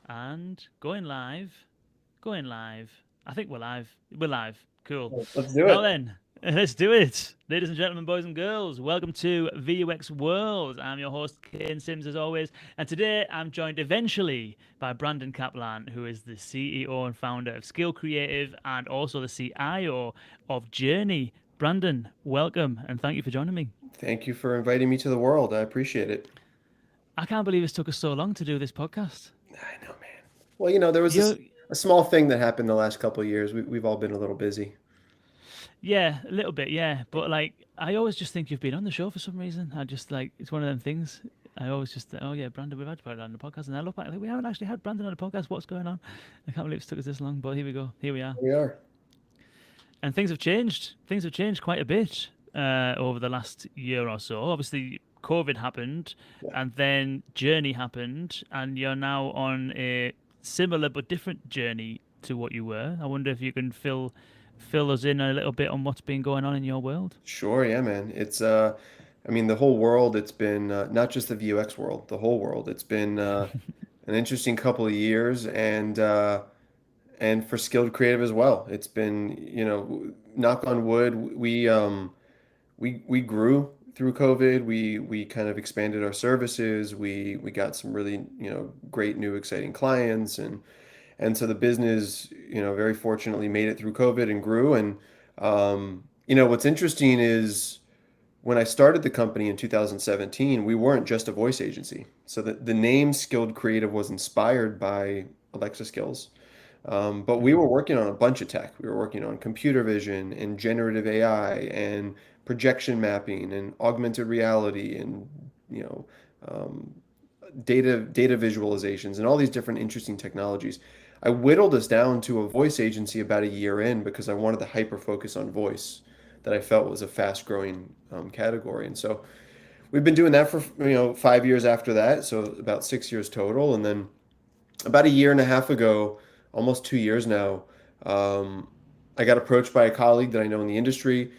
And going live, going live. I think we're live. We're live. Cool. Let's do Now it. then, let's do it. Ladies and gentlemen, boys and girls, welcome to VUX World. I'm your host, Kane Sims, as always. And today I'm joined eventually by Brandon Kaplan, who is the CEO and founder of Skill Creative and also the CIO of Journey. Brandon, welcome and thank you for joining me. Thank you for inviting me to the world. I appreciate it. I can't believe it's took us so long to do this podcast. I know, man. Well, there was You a small thing that happened the last couple of years. We've all been a little busy. Yeah, a little bit, yeah. But like, I always just think you've been on the show for some reason. I just like it's one of them things. I always just oh yeah, Brandon, we've had Brandon on the podcast, and I look back like we haven't actually had Brandon on the podcast. What's going on? I can't believe it's took us this long, but here we go. Here we are, Here we are. and things have changed. Things have changed quite a bit over the last year or so. Obviously, COVID happened, Yeah. and then Journey happened, and you're now on a similar but different journey to what you were. I wonder if you can fill us in a little bit on what's been going on in your world. Sure, yeah, man. I mean, the whole world, it's been not just the VUX world, the whole world. It's been an interesting couple of years and for skilled creative as well. It's been, knock on wood, we grew through COVID. We kind of expanded our services. We got some really, great new exciting clients and so the business, very fortunately made it through COVID and grew. And what's interesting is when I started the company in 2017, we weren't just a voice agency. So the name Skilled Creative was inspired by Alexa skills. But we were Mm. working on a bunch of tech. We were working on computer vision and generative AI and projection mapping and augmented reality and you know um, data visualizations and all these different interesting technologies. I whittled us down to a voice agency about a year in because I wanted to hyper focus on voice that I felt was a fast growing category. And so we've been doing that for 5 years after that, so about 6 years total. And then about a year and a half ago, almost 2 years now, um, I got approached by a colleague that I know in the industry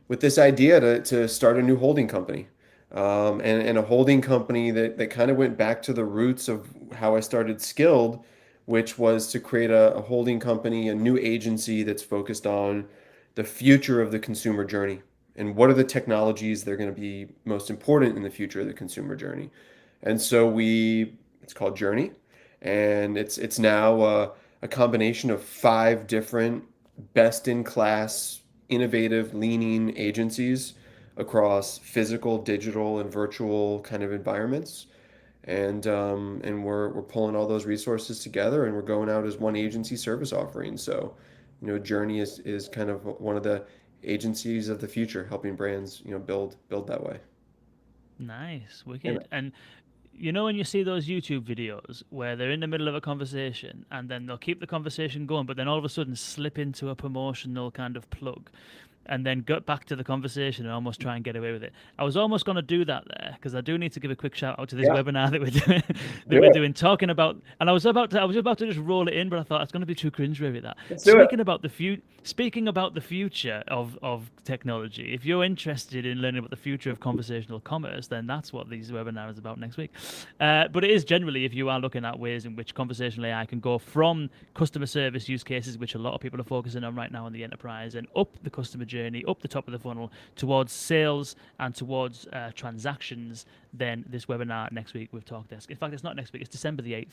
with this idea to start a new holding company. And a holding company that kind of went back to the roots of how I started Skilled, which was to create a holding company, a new agency that's focused on the future of the consumer journey and what are the technologies that are going to be most important in the future of the consumer journey. And so it's called Journey, and it's now a combination of five different best-in-class, innovative, leaning agencies across physical, digital, and virtual kind of environments. And we're pulling all those resources together, and we're going out as one agency service offering. So, Journey is kind of one of the agencies of the future, helping brands, build that way. Nice, Yeah, man. wicked. And you know when you see those YouTube videos where they're in the middle of a conversation and then they'll keep the conversation going, but then all of a sudden slip into a promotional kind of plug and then get back to the conversation and almost try and get away with it. I was almost going to do that there because I do need to give a quick shout out to this Yeah, webinar that we're doing, that do we're it. doing talking about. And I was about to just roll it in, but I thought it's going to be too cringeworthy. That Let's do it. speaking about the future of technology. If you're interested in learning about the future of conversational commerce, then that's what these webinars are about next week. But it is generally if you are looking at ways in which conversational AI can go from customer service use cases, which a lot of people are focusing on right now in the enterprise, and up the customer journey, up the top of the funnel towards sales and towards transactions, then this webinar next week with Talkdesk. In fact, it's not next week, it's December the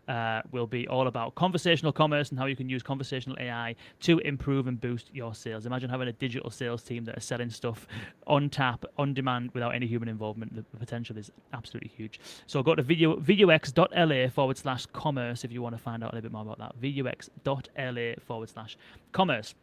8th, will be all about conversational commerce and how you can use conversational AI to improve and boost your sales. Imagine having a digital sales team that are selling stuff on tap, on demand, without any human involvement. The potential is absolutely huge. So go to vux.la/commerce if you want to find out a little bit more about that. vux.la/commerce.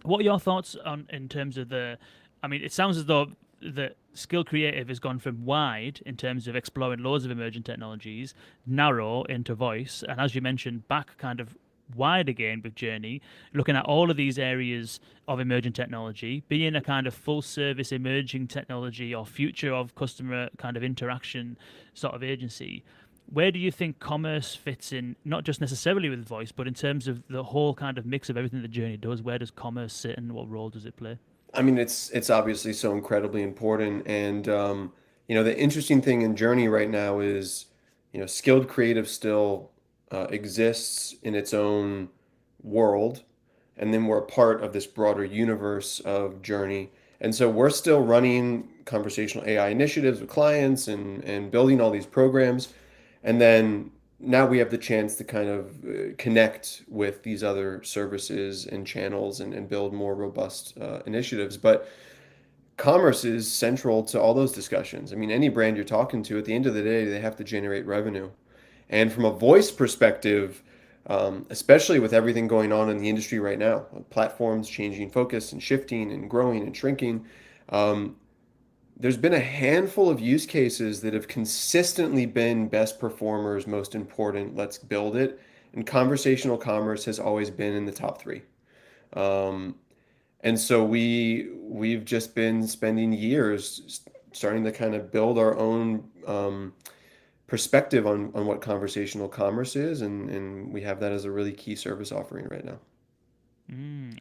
What are your thoughts on in terms of the? I mean, it sounds as though the skill creative has gone from wide in terms of exploring loads of emerging technologies, narrow into voice, and as you mentioned, back kind of wide again with Journey, looking at all of these areas of emerging technology, being a kind of full service emerging technology or future of customer kind of interaction sort of agency. Where do you think commerce fits in, not just necessarily with voice, but in terms of the whole kind of mix of everything the Journey does? Where does commerce sit and what role does it play? I mean, it's obviously so incredibly important, and the interesting thing in Journey right now is, skilled creative still exists in its own world, and then we're a part of this broader universe of journey. And so we're still running conversational AI initiatives with clients and building all these programs. And then now we have the chance to kind of connect with these other services and channels and build more robust initiatives. But commerce is central to all those discussions. I mean, any brand you're talking to, at the end of the day, they have to generate revenue. And from a voice perspective, especially with everything going on in the industry right now, platforms changing focus and shifting and growing and shrinking, um, there's been a handful of use cases that have consistently been best performers, most important, let's build it. And conversational commerce has always been in the top three. Um, and so we've just been spending years starting to kind of build our own perspective on what conversational commerce is, and we have that as a really key service offering right now.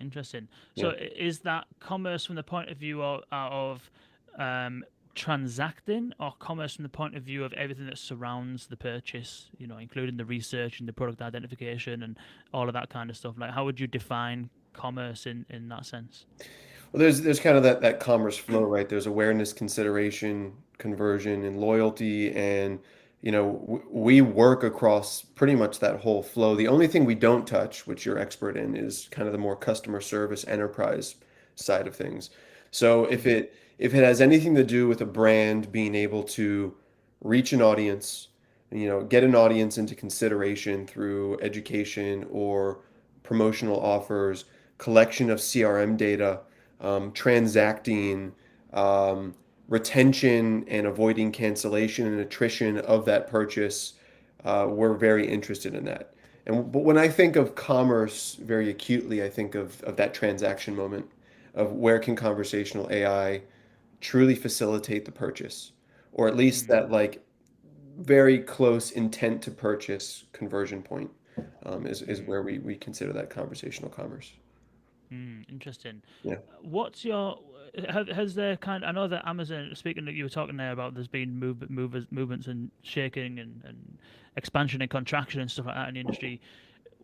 Interesting. So Yeah. is that commerce from the point of view of um, transacting, or commerce from the point of view of everything that surrounds the purchase, including the research and the product identification and all of that kind of stuff? Like, how would you define commerce in that sense? Well, there's kind of that commerce flow, right? There's awareness, consideration, conversion, and loyalty, and we work across pretty much that whole flow. The only thing we don't touch, which you're expert in, is kind of the more customer service enterprise side of things. So if it has anything to do with a brand being able to reach an audience, get an audience into consideration through education or promotional offers, collection of CRM data, transacting, um, retention, and avoiding cancellation and attrition of that purchase, we're very interested in that. But when I think of commerce very acutely, I think of that transaction moment of where can conversational AI truly facilitate the purchase, or at least Mm, that like very close intent to purchase conversion point, is mm, where we consider that conversational commerce. interesting. Yeah. What's your has there kind? I know that Amazon. Speaking that you were talking there about there's been movements and shaking and expansion and contraction and stuff like that in the industry.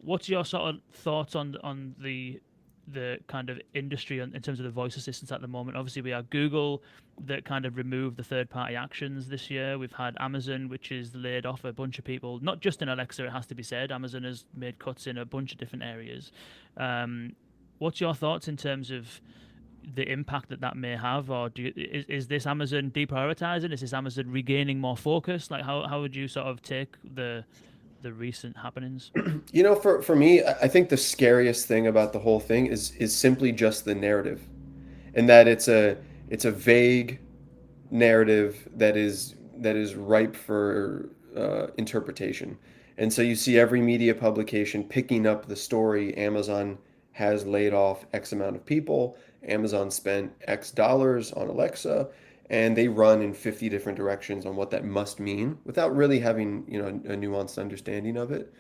What's your sort of thoughts on the kind of industry in terms of the voice assistants at the moment? Obviously, we have Google that kind of removed the third party actions this year. We've had Amazon, which is laid off a bunch of people, not just in Alexa, it has to be said. Amazon has made cuts in a bunch of different areas. Um, what's your thoughts in terms of the impact that may have, or is this Amazon deprioritizing? Is this Amazon regaining more focus? Like, how would you sort of take the recent happenings? For me, I think the scariest thing about the whole thing is simply just the narrative, and that it's a vague narrative that is ripe for interpretation. And so you see every media publication picking up the story. Amazon has laid off X amount of people. Amazon spent X dollars on Alexa, and they run in 50 different directions on what that must mean without really having a nuanced understanding of it.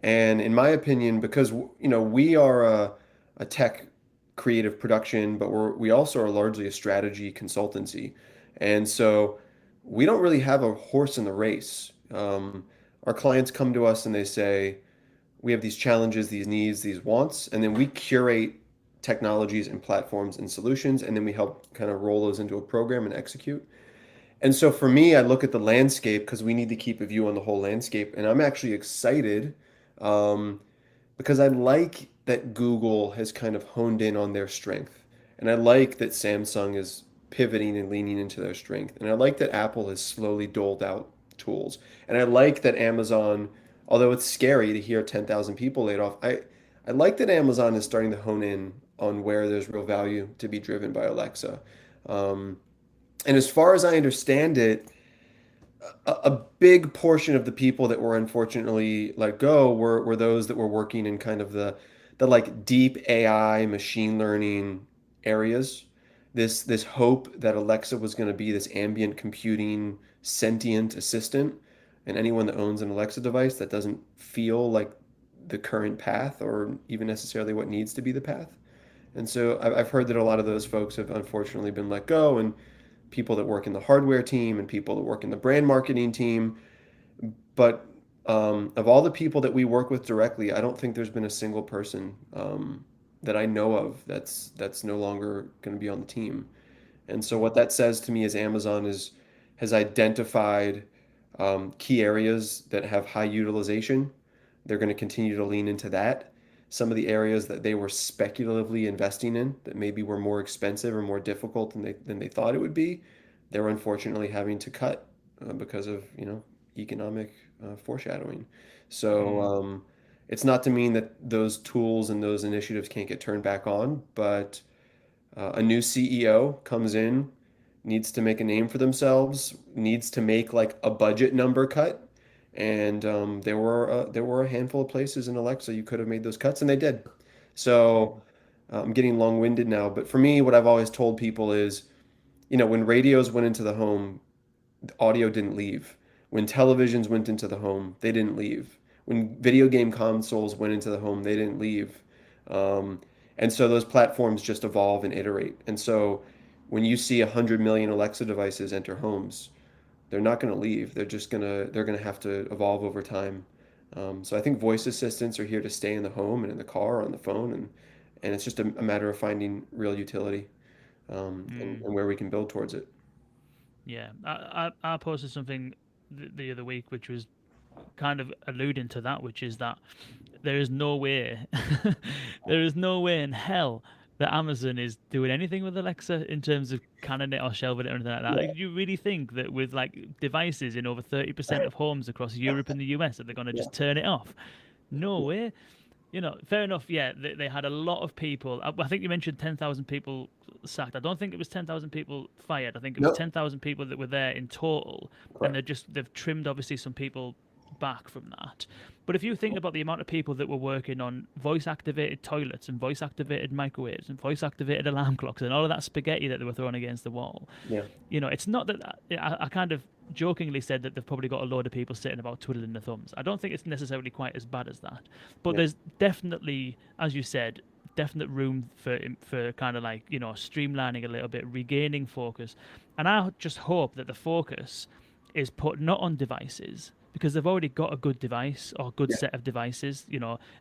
And in my opinion, because we are a tech creative production, but we also are largely a strategy consultancy, and so we don't really have a horse in the race. Our clients come to us and they say, we have these challenges, these needs, these wants, and then we curate technologies and platforms and solutions, and then we help kind of roll those into a program and execute. And so for me, I look at the landscape because we need to keep a view on the whole landscape. And I'm actually excited um, because I like that Google has kind of honed in on their strength. And I like that Samsung is pivoting and leaning into their strength. And I like that Apple has slowly doled out tools. And I like that Amazon, although it's scary to hear 10,000 people laid off, I like that Amazon is starting to hone in on where there's real value to be driven by Alexa. Um, and as far as I understand it, a big portion of the people that were unfortunately let go were those that were working in kind of the like deep AI machine learning areas. This hope that Alexa was going to be this ambient computing sentient assistant, and anyone that owns an Alexa device that doesn't feel like the current path or even necessarily what needs to be the path. And so I've heard that a lot of those folks have unfortunately been let go, and people that work in the hardware team and people that work in the brand marketing team. But Of all the people that we work with directly, I don't think there's been a single person that I know of that's no longer going to be on the team. And so what that says to me is Amazon is has identified key areas that have high utilization. They're going to continue to lean into that. Some of the areas that they were speculatively investing in that maybe were more expensive or more difficult than they thought it would be, they're unfortunately having to cut because of economic foreshadowing. So Mm, it's not to mean that those tools and those initiatives can't get turned back on, but a new CEO comes in, needs to make a name for themselves, needs to make like a budget number cut, and there were a handful of places in Alexa you could have made those cuts, and they did. So mm, I'm getting long-winded now, but for me, what I've always told people is, when radios went into the home, audio didn't leave. When televisions went into the home, they didn't leave. When video game consoles went into the home, they didn't leave. Um, and so those platforms just evolve and iterate. And so when you see 100 million Alexa devices enter homes, they're not going to leave. They're gonna have to evolve over time. So I think voice assistants are here to stay in the home and in the car or on the phone, and it's just a matter of finding real utility and, mm. and where we can build towards it. Yeah, I posted something the other week, which was kind of alluding to that, which is that there is no way, there is no way in hell that Amazon is doing anything with Alexa in terms of canning it or shelving it or anything like that. Yeah, Like, do you really think that with like devices in over 30% of homes across Europe and the US that they're going to yeah, just turn it off? No way. Fair enough. Yeah, they had a lot of people. I think you mentioned 10,000 people sacked. I don't think it was 10,000 people fired. I think it was no, 10,000 people that were there in total, and correct. they've trimmed obviously some people back from that. But if you think about the amount of people that were working on voice activated toilets and voice activated microwaves and voice activated alarm clocks and all of that spaghetti that they were throwing against the wall, Yeah, it's not that I kind of jokingly said that they've probably got a load of people sitting about twiddling their thumbs. I don't think it's necessarily quite as bad as that, but yeah, there's definitely, as you said, definite room for kind of like streamlining a little bit, regaining focus, and I just hope that the focus is put not on devices because they've already got a good device or a good yeah, set of devices,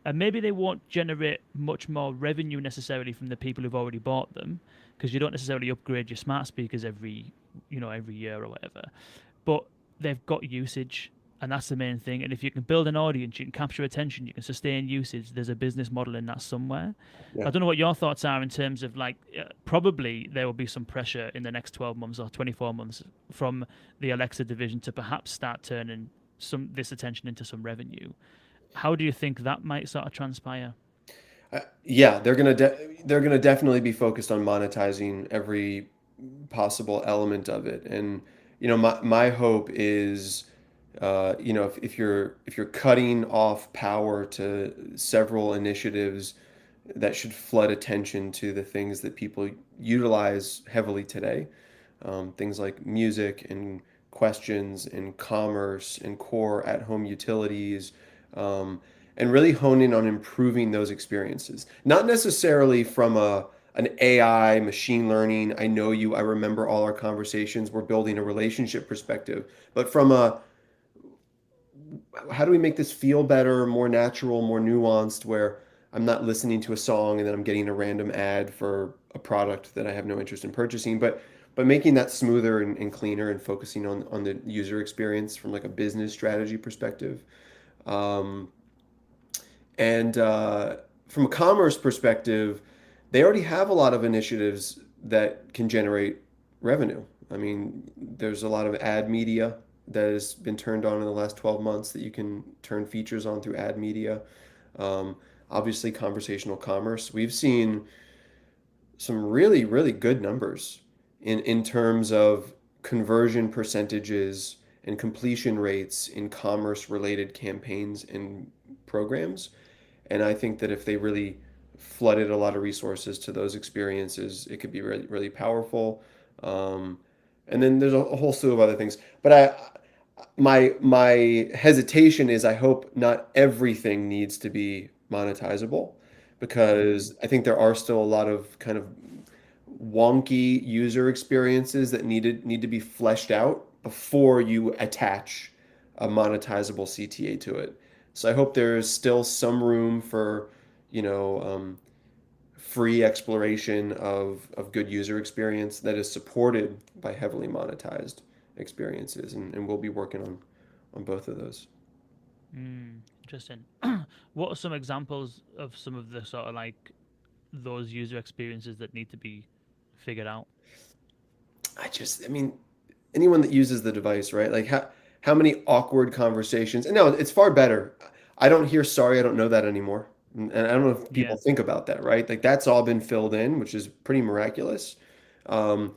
and maybe they won't generate much more revenue necessarily from the people who've already bought them because you don't necessarily upgrade your smart speakers every year or whatever. But they've got usage, and that's the main thing. And if you can build an audience, you can capture attention, you can sustain usage. There's a business model in that somewhere. yeah. I don't know what your thoughts are in terms of like probably there will be some pressure in the next 12 months or 24 months from the Alexa division to perhaps start turning some this attention into some revenue. How do you think that might sort of transpire? Yeah, they're gonna definitely be focused on monetizing every possible element of it. And my hope is, if you're cutting off power to several initiatives that should flood attention to the things that people utilize heavily today, things like music and questions and commerce and core at-home utilities, um, and really honing on improving those experiences. Not necessarily from an AI, machine learning, I remember all our conversations, we're building a relationship perspective, but from a how do we make this feel better, more natural, more nuanced, where I'm not listening to a song and then I'm getting a random ad for a product that I have no interest in purchasing, but making that smoother and cleaner and focusing on the user experience from like a business strategy perspective. Um, and from a commerce perspective, they already have a lot of initiatives that can generate revenue. I mean, there's a lot of ad media that has been turned on in the last 12 months that you can turn features on through ad media. Um, Obviously, conversational commerce. We've seen some really, really good numbers in terms of conversion percentages and completion rates in commerce related campaigns and programs. And I think that if they really flooded a lot of resources to those experiences, it could be really, really powerful. Um, and then there's a whole slew of other things. But my hesitation is I hope not everything needs to be monetizable Mm, because I think there are still a lot of kind of wonky user experiences that need to be fleshed out before you attach a monetizable CTA to it. So I hope there's still some room for, you know, free exploration of good user experience that is supported by heavily monetized experiences, and we'll be working on both of those. Interesting. What are some examples of some of the sort of like those user experiences that need to be figured out? I mean, anyone that uses the device, right? Like how many awkward conversations? And no, it's far better. I don't hear sorry, I don't know that anymore. And I don't know if people Yeah. think about that, right? Like that's all been filled in, which is pretty miraculous. Um,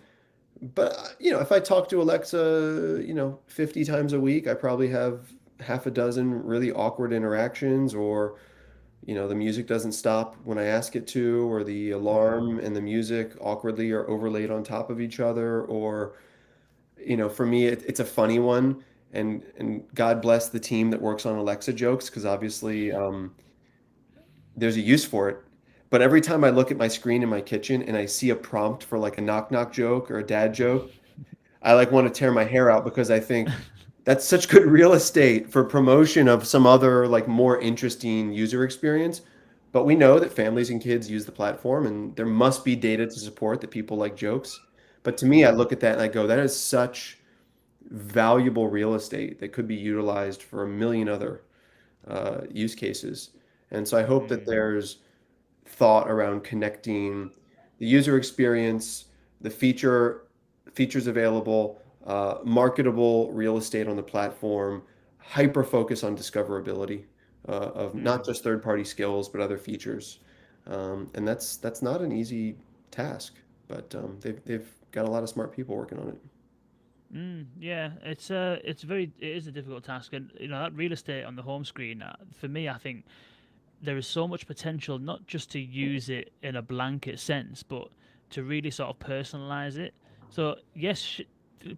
but if I talk to Alexa, 50 times a week, I probably have half a dozen really awkward interactions, or the music doesn't stop when I ask it to, or the Mm. alarm and the music awkwardly are overlaid on top of each other, or for me, it's a funny one, and God bless the team that works on Alexa jokes, because obviously there's a use for it. But every time I look at my screen in my kitchen and I see a prompt for like a knock knock joke or a dad joke, I like want to tear my hair out, because I think that's such good real estate for promotion of some other like more interesting user experience. But we know that families and kids use the platform, and there must be data to support that people like jokes. But to me, I Mm. look at that and I go, that is such valuable real estate that could be utilized for a million other use cases. And so I hope that Mm. there's thought around connecting the user experience, the features available, marketable real estate on the platform, hyper focus on discoverability of not Mm. just third-party skills but other features. And that's not an easy task, but they've got a lot of smart people working on it. Yeah, it is a difficult task, and that real estate on the home screen. For me, I think there is so much potential, not just to use it in a blanket sense, but to really sort of personalize it. So yes,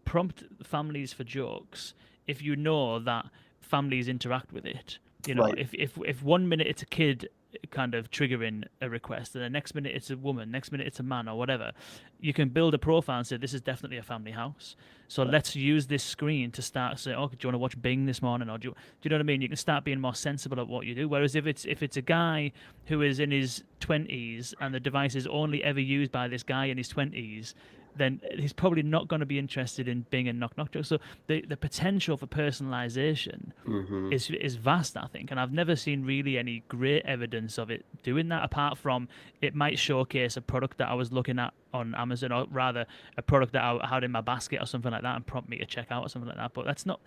prompt families for jokes if you know that families interact with it. Right. If 1 minute it's a kid kind of triggering a request, and the next minute it's a woman, next minute it's a man or whatever, you can build a profile and say this is definitely a family house. So let's use this screen to start saying, "Oh, do you want to watch Bing this morning?" Or do you know what I mean? You can start being more sensible at what you do. Whereas if it's a guy who is in his 20s and the device is only ever used by this guy in his 20s, then he's probably not going to be interested in Bing and knock knock jokes. So the potential for personalization Hmm. is vast, I think, and I've never seen really any great evidence of it doing that. Apart from it might showcase a product that I was looking at on Amazon, or rather a product that I had in my basket or something like that, and prompt me to check out or something like that. But that's not.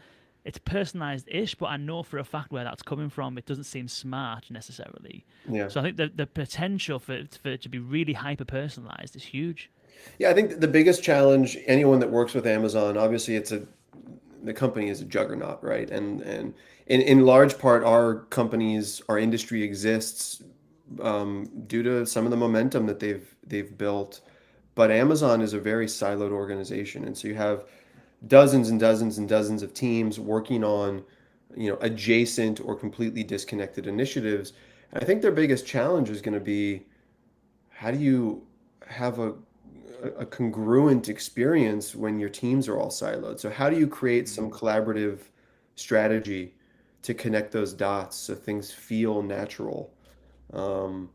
It's personalized-ish, but I know for a fact where that's coming from. It doesn't seem smart necessarily. Yeah. So I think the potential for it to be really hyper personalized is huge. Yeah, I think the biggest challenge, anyone that works with Amazon, obviously the company is a juggernaut, right? And in large part, our industry exists due to some of the momentum that they've built. But Amazon is a very siloed organization, and so you have dozens and dozens and dozens of teams working on, adjacent or completely disconnected initiatives. And I think their biggest challenge is going to be, how do you have a congruent experience when your teams are all siloed? So how do you create some Mm, collaborative strategy to connect those dots so things feel natural? Um,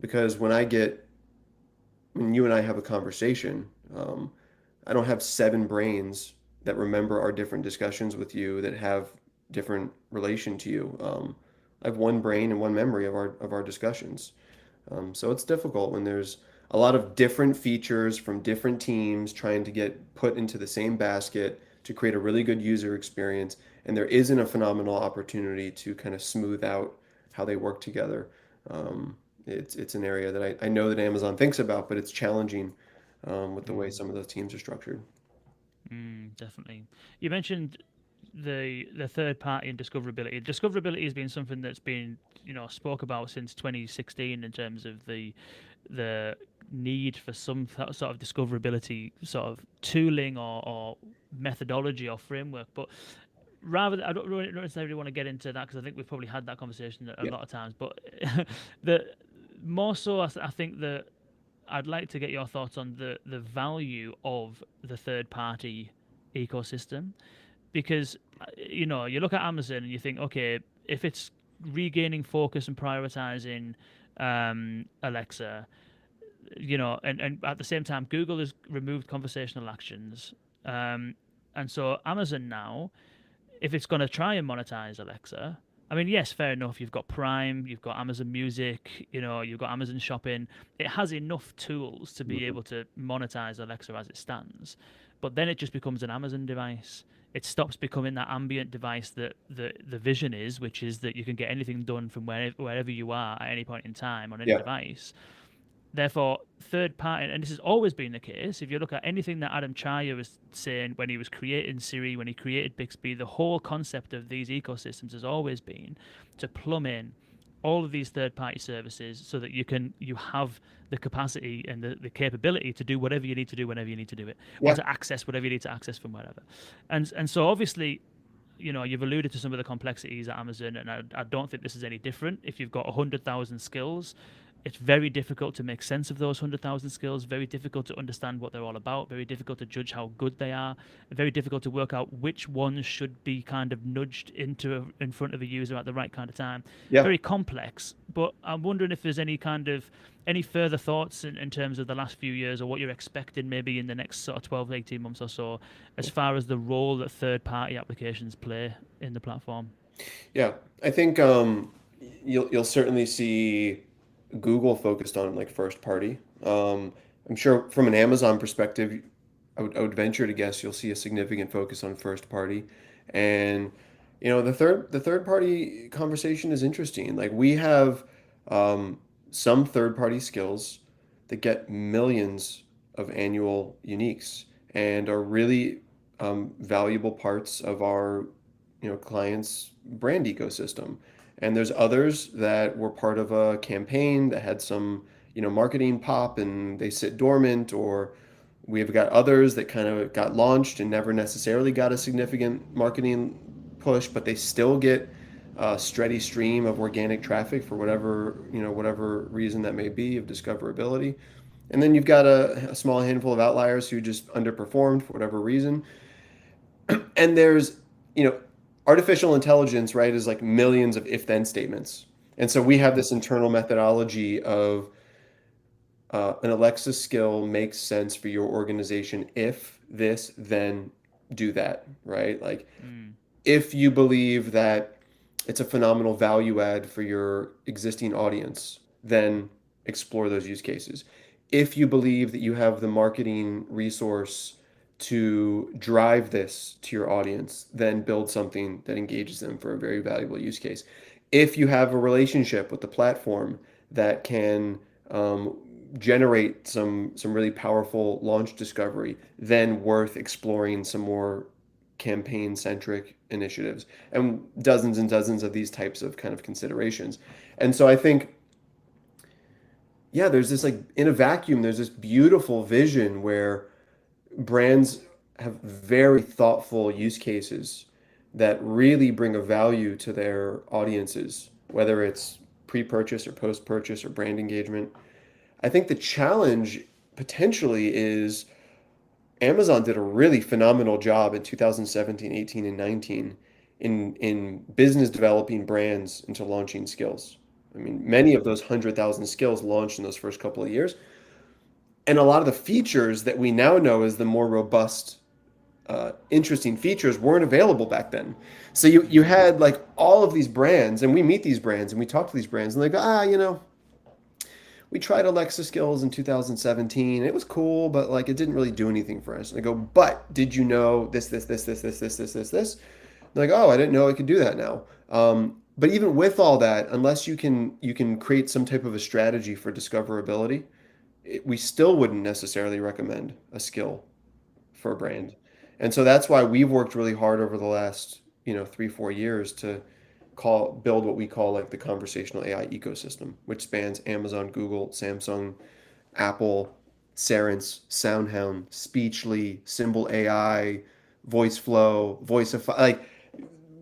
because when you and I have a conversation, I don't have seven brains that remember our different discussions with you that have different relation to you. I have one brain and one memory of our discussions. So it's difficult when there's a lot of different features from different teams trying to get put into the same basket to create a really good user experience, and there isn't a phenomenal opportunity to kind of smooth out how they work together. It's an area that I know that Amazon thinks about, but it's challenging with the way mm, some of those teams are structured. definitely. You mentioned the third party and discoverability. Discoverability has been something that's been spoke about since 2016 in terms of the need for some sort of discoverability sort of tooling or methodology or framework. But rather, I don't necessarily want to get into that because I think we've probably had that conversation a Yeah. lot of times. But the more so, I think that I'd like to get your thoughts on the value of the third party ecosystem. because you look at Amazon and you think, okay, if it's regaining focus and prioritizing Alexa, and at the same time, Google has removed conversational actions. And so Amazon now, if it's going to try and monetize Alexa, I mean, yes, fair enough. You've got Prime, you've got Amazon Music, you've got Amazon Shopping. It has enough tools to be Mhm. able to monetize Alexa as it stands. But then it just becomes an Amazon device. It stops becoming that ambient device that the vision is, which is that you can get anything done from wherever you are at any point in time on any Yeah. device. Therefore, third party, and this has always been the case. If you look at anything that Adam Chaya was saying when he was creating Siri, when he created Bixby, the whole concept of these ecosystems has always been to plumb in all of these third party services so that you have the capacity and the capability to do whatever you need to do whenever you need to do it, or Yeah. to access whatever you need to access from wherever. And so obviously, you've alluded to some of the complexities at Amazon, and I don't think this is any different. If you've got 100,000 skills, it's very difficult to make sense of those 100,000 skills, very difficult to understand what they're all about, very difficult to judge how good they are, very difficult to work out which ones should be kind of nudged in front of a user at the right kind of time. Yeah. Very complex, but I'm wondering if there's any further thoughts in terms of the last few years, or what you're expecting maybe in the next sort of 12 to 18 months or so, as far as the role that third party applications play in the platform. Yeah. I think you'll certainly see Google focused on like first party. I'm sure from an Amazon perspective, I would venture to guess you'll see a significant focus on first party. And the third party conversation is interesting. Like we have some third party skills that get millions of annual uniques and are really valuable parts of our clients' brand ecosystem. And there's others that were part of a campaign that had some marketing pop and they sit dormant, or we've got others that kind of got launched and never necessarily got a significant marketing push, but they still get a steady stream of organic traffic for whatever reason that may be of discoverability. And then you've got a small handful of outliers who just underperformed for whatever reason. And there's, you know, artificial intelligence, right, is like millions of if then statements. And so we have Mm, this internal methodology of an Alexa skill makes sense for your organization if this, then do that, right? Like mm, if you believe that it's a phenomenal value add for your existing audience, then explore those use cases. If you believe that you have the marketing resource to drive this to your audience, then build something that engages them for a very valuable use case. If you have a relationship with the platform that can generate some really powerful launch discovery, then worth exploring some more campaign centric initiatives and dozens of these types of kind of considerations. And so I think, yeah, there's this like in a vacuum, there's this beautiful vision where brands have very thoughtful use cases that really bring a value to their audiences, whether it's pre-purchase or post-purchase or brand engagement. I think the challenge potentially is Amazon did a really phenomenal job in 2017, 18, and 19 in business developing brands into launching skills. I mean, many of those 100,000 skills launched in those first couple of years. And a lot of the features that we now know as the more robust, interesting features weren't available back then. So you mm, had like all of these brands, and we meet these brands and we talk to these brands, and they go, we tried Alexa skills in 2017. It was cool, but like it didn't really do anything for us. And I go, but did you know this? They're like, oh, I didn't know I could do that now. But even with all that, unless you can create some type of a strategy for discoverability, we still wouldn't necessarily recommend a skill for a brand. And so that's why we've worked really hard over the last 3 4 years to build what we call like the conversational AI ecosystem, which spans Amazon, Google, Samsung, Apple, Cerence, SoundHound, Speechly, Symbol AI, VoiceFlow, like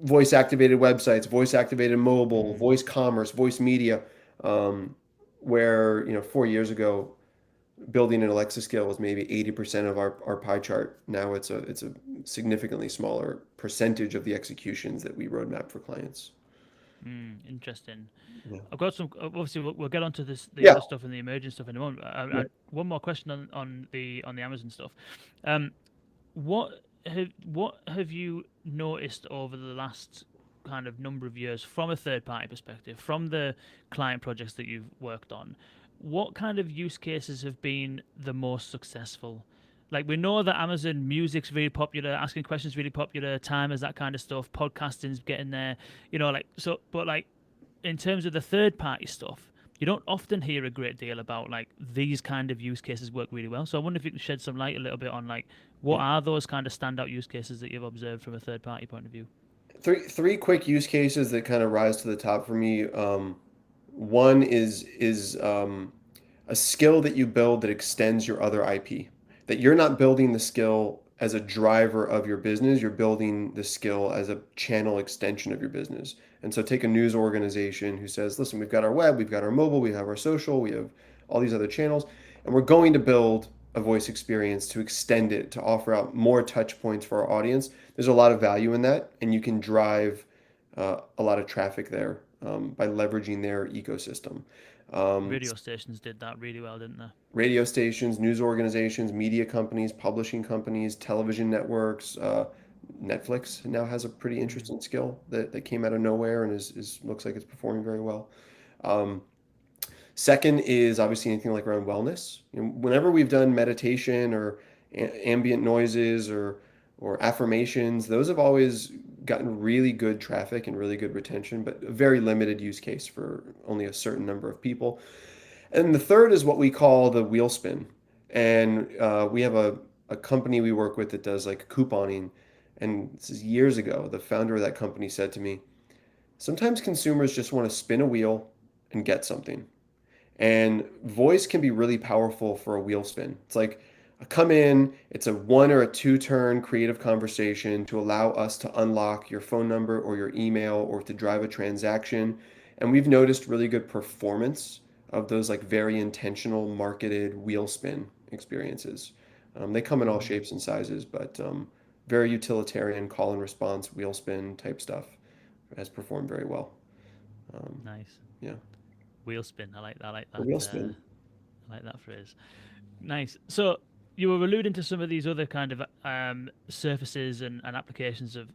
voice activated websites, voice activated mobile, mm, voice commerce, voice media. Where 4 years ago building an Alexa skill was maybe 80% of our pie chart. Now it's a significantly smaller percentage of the executions that we roadmap for clients. Interesting. Yeah. I've got some. Obviously, we'll get onto the Yeah. other stuff and the emerging stuff in a moment. Yeah. One more question on the Amazon stuff. Um, what have you noticed over the last kind of number of years from a third party perspective, from the client projects that you've worked on? What kind of use cases have been the most successful? Like we know that Amazon Music's really popular, asking questions really popular, timers, that kind of stuff, podcasting's getting there, like so. But like in terms of the third party stuff, you don't often hear a great deal about like these kind of use cases work really well. So I wonder if you can shed some light a little bit on like what Yeah. are those kind of standout use cases that you've observed from a third party point of view? Three quick use cases that kind of rise to the top for me. One is a skill that you build that extends your other IP. That you're not building the skill as a driver of your business, you're building the skill as a channel extension of your business. And so take a news organization who says, listen, we've got our web, we've got our mobile, we have our social, we have all these other channels, and we're going to build a voice experience to extend it, to offer out more touch points for our audience. There's a lot of value in that, and you can drive a lot of traffic there by leveraging their ecosystem. Um, Radio stations did that really well, didn't they? Radio stations, news organizations, media companies, publishing companies, television networks. Netflix now has a pretty Mm. interesting skill that came out of nowhere and is looks like it's performing very well. Um, Second is obviously anything like around wellness. Whenever we've done meditation or ambient noises or affirmations, those have always gotten really good traffic and really good retention, but a very limited use case for only a certain number of people. And the third is what we call the wheel spin. And we have a company we work with that does like couponing. And this is years ago. The founder of that company said to me, sometimes consumers just want to spin a wheel and get something. And voice can be really powerful for a wheel spin. It's like I come in, it's a one or a two turn creative conversation to allow us to unlock your phone number or your email or to drive a transaction. And we've noticed really good performance of those like very intentional marketed wheel spin experiences. They come in all Mm. shapes and sizes, but very utilitarian call and response wheel spin type stuff has performed very well. Um, Nice. yeah, Wheel spin. I like that. I like the that. wheel spin. I like that phrase. Nice. So you were alluding to some of these other kind of surfaces and applications of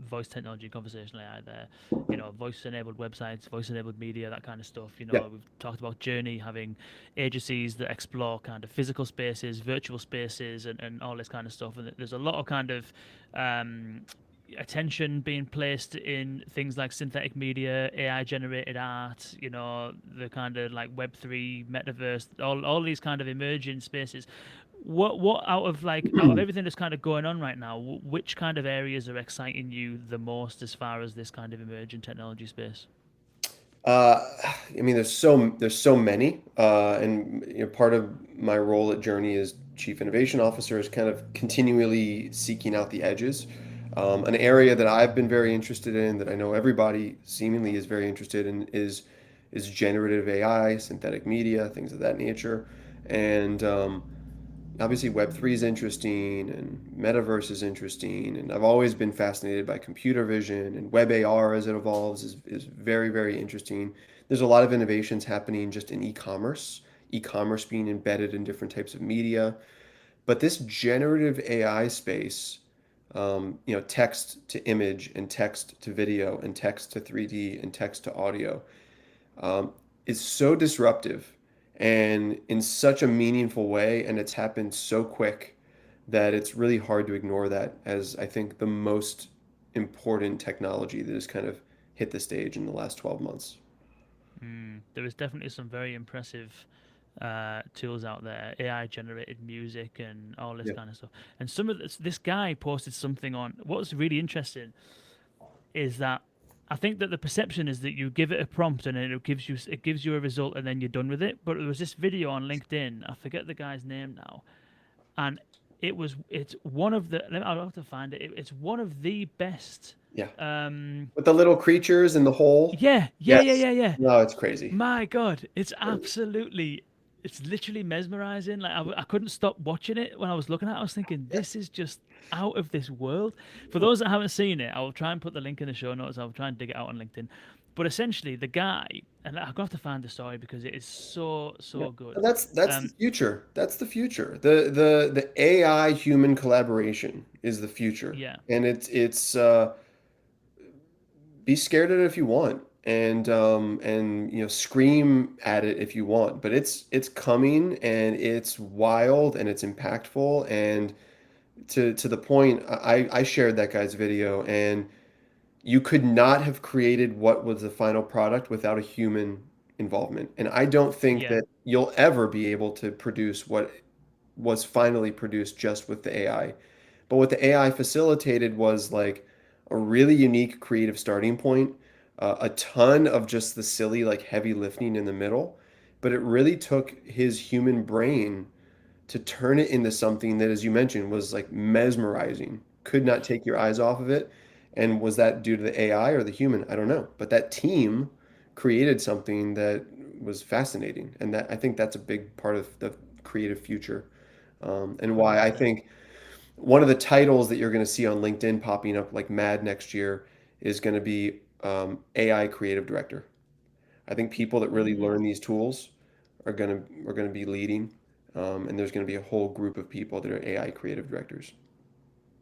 voice technology, conversational AI there. Voice enabled websites, voice enabled media, that kind of stuff. Yeah. We've talked about Journey having agencies that explore kind of physical spaces, virtual spaces, and all this kind of stuff. And there's a lot of kind of um, attention being placed in things like synthetic media, AI generated art, the kind of like Web3, metaverse, all these kind of emerging spaces. What out of everything that's kind of going on right now, which kind of areas are exciting you the most as far as this kind of emerging technology space? Uh, I mean, there's so many, and part of my role at Journey as Chief Innovation Officer is kind of continually seeking out the edges. An area that I've been very interested in, that I know everybody seemingly is very interested in, is generative AI, synthetic media, things of that nature, and obviously Web3 is interesting and metaverse is interesting. And I've always been fascinated by computer vision and web AR as it evolves is very, very interesting. There's a lot of innovations happening just in e-commerce being embedded in different types of media. But this generative AI space, text to image and text to video and text to 3D and text to audio, um, is so disruptive and in such a meaningful way, and it's happened so quick that it's really hard to ignore that as I think the most important technology that has kind of hit the stage in the last 12 months. There is definitely some very impressive tools out there, AI generated music and all this Yeah. kind of stuff. And some of this guy posted something on. What's really interesting is that I think that the perception is that you give it a prompt and then it gives you a result and then you're done with it. But there was this video on LinkedIn. I forget the guy's name now, and it's one of the. I'll have to find it. It's one of the best. Yeah. Um, With the little creatures in the hole. yeah, yeah, yeah, Yes. yeah, yeah. No, it's crazy. My God, it's absolutely it's literally mesmerizing. Like I couldn't stop watching it when I was looking at it. I was thinking, Yeah. this is just out of this world. For those that haven't seen it, I'll try and put the link in the show notes. I'll try and dig it out on LinkedIn. But essentially, the guy, and I'm gonna have to find the story because it is so Yeah. so good. And that's the Um, future. That's the future. The AI human collaboration is the future. yeah, And it's be scared of it if you want, and scream at it if you want, but it's coming, and it's wild, and it's impactful, and to the point, I shared that guy's video, and you could not have created what was the final product without a human involvement. And I don't think yeah, that you'll ever be able to produce what was finally produced just with the AI. But what the AI facilitated was like a really unique creative starting point, a ton of just the silly, like heavy lifting in the middle. But it really took his human brain to turn it into something that, as you mentioned, was like mesmerizing. Could not take your eyes off of it. And was that due to the AI or the human? I don't know. But that team created something that was fascinating. And that I think that's a big part of the creative future. And hundred why I percent. think one of the titles that you're going to see on LinkedIn popping up like mad next year is going to be AI creative director. I think people that really Mm, learn these tools are gonna be leading, and there's gonna be a whole group of people that are AI creative directors.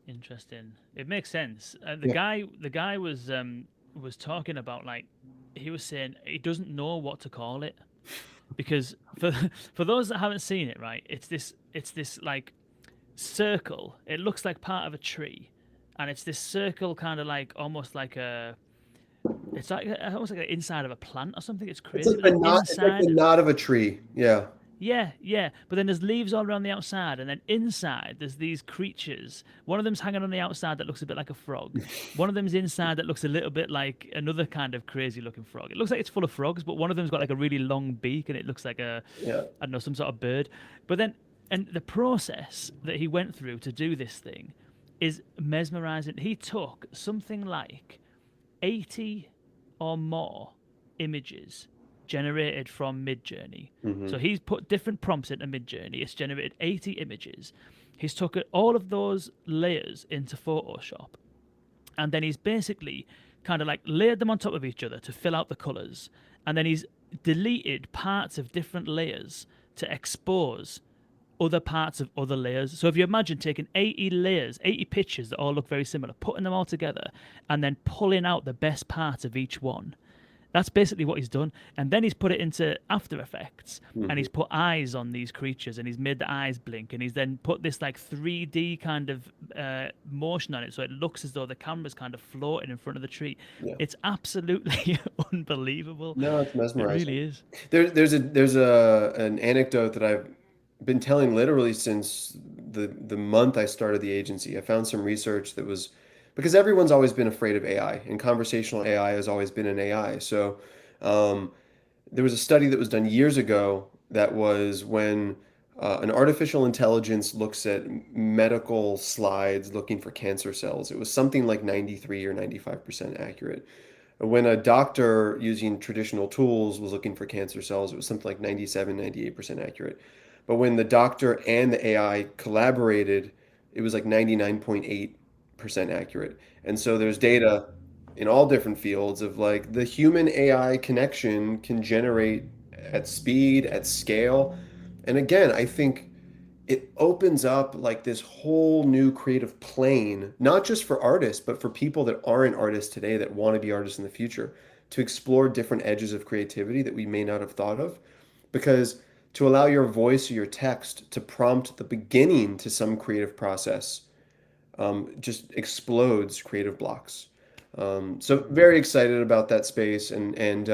interesting. It makes sense. Yeah. The guy was talking about like he was saying he doesn't know what to call it because for for those that haven't seen it, right, it's this like circle. It looks like part of a tree, and it's this circle, kind of like almost like a. It's like almost like the inside of a plant or something. It's It's crazy, like but the then knot. It's like the inside, knot of a tree. Yeah. yeah, yeah. But then there's leaves all around the outside, and then inside there's these creatures. One of them's hanging on the outside that looks a bit like a frog. One of them's inside that looks a little bit like another kind of crazy looking frog. It looks like it's full of frogs, but one of them's got like a really long beak, and it looks like a, Yeah. I don't know, some sort of bird. But then, and the process that he went through to do this thing is mesmerizing. He took something like 80 or more images generated from Midjourney. So Hmm. he's put different prompts into Midjourney. It's generated 80 images. He's took all of those layers into Photoshop, and then he's basically kind of like layered them on top of each other to fill out the colors. And then he's deleted parts of different layers to expose other parts of other layers. So if you imagine taking 80 layers, 80 pictures that all look very similar, putting them all together, and then pulling out the best part of each one. That's basically what he's done. And then he's put it into After Effects, and Hmm. he's put eyes on these creatures, and he's made the eyes blink, and he's then put this like 3D kind of motion on it, so it looks as though the camera's kind of floating in front of the tree. Yeah. It's absolutely unbelievable. No, it's It mesmerizing. really is. There's an anecdote that I've been telling literally since the month I started the agency. I found some research that was because everyone's always been afraid of AI, and conversational AI has always been an AI. So um, there was a study that was done years ago that was when an artificial intelligence looks at medical slides looking for cancer cells. It was something like 93 or 95% accurate. When a doctor using traditional tools was looking for cancer cells, it was something like 97, 98% accurate. But when the doctor and the AI collaborated, it was like 99.8% accurate. And so there's Mm, data in all different fields of like the human AI connection can generate at speed, at scale. And again, I think it opens up like this whole new creative plane, not just for artists, but for people that aren't artists today that want to be artists in the future, to explore different edges of creativity that we may not have thought of. Because to allow your voice or your text to prompt the beginning to some creative process just explodes creative blocks. So mm, very excited about that space, and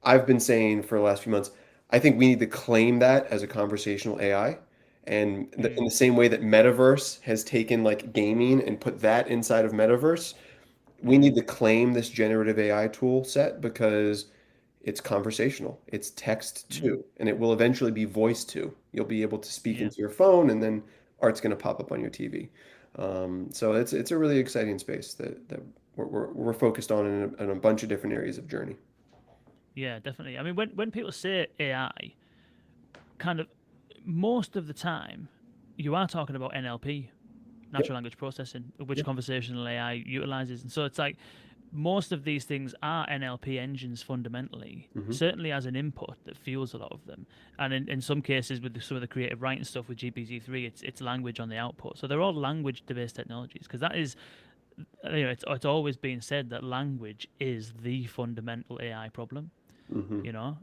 I've been saying for the last few months, I think we need to claim that as a conversational AI. And in the mm, same way that Metaverse has taken like gaming and put that inside of Metaverse, we need mm, to claim this generative AI tool set because it's conversational. It's text mm. too, and it will eventually be voice too. You'll be able to speak Yeah. into your phone, and then art's going to pop up on your TV. So it's a really exciting space that we're focused on in a bunch of different areas of journey. Yeah, definitely. I mean, when people say AI, kind of most of the time, you are talking about NLP, Yep. natural language processing, which Yep. conversational AI utilizes. And so it's like most of these things are NLP engines fundamentally, Hmm. certainly as an input that fuels a lot of them. And in some cases, with some of the creative writing stuff with GPT-3, it's language on the output. So they're all language-based technologies because that is, it's always been said that language is the fundamental AI problem. Hmm. You know,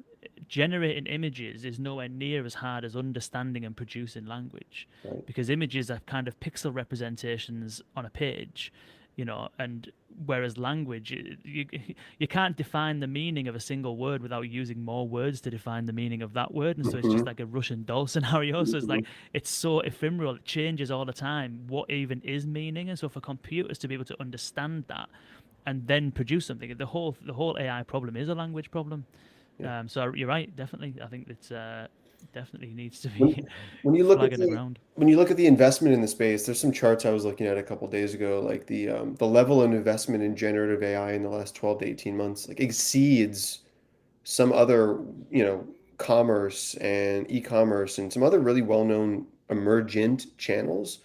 generating images is nowhere near as hard as understanding and producing language, Right. because images are kind of pixel representations on a page, and whereas language, you can't define the meaning of a single word without using more words to define the meaning of that word, and so it's Hmm. just like a Russian doll scenario. So it's Hmm. like it's so ephemeral, it changes all the time. What even is meaning? And so for computers to be able to understand that and then produce something, the whole AI problem is a language problem. Yeah. So you're right, definitely. I think it's definitely needs to When be when you look at flag on the the ground. when you look at the investment in the space, there's some charts I was looking at a couple days ago, like the level of investment in generative AI in the last 12 to 18 months like exceeds some other, commerce and e-commerce and some other really well-known emergent channels.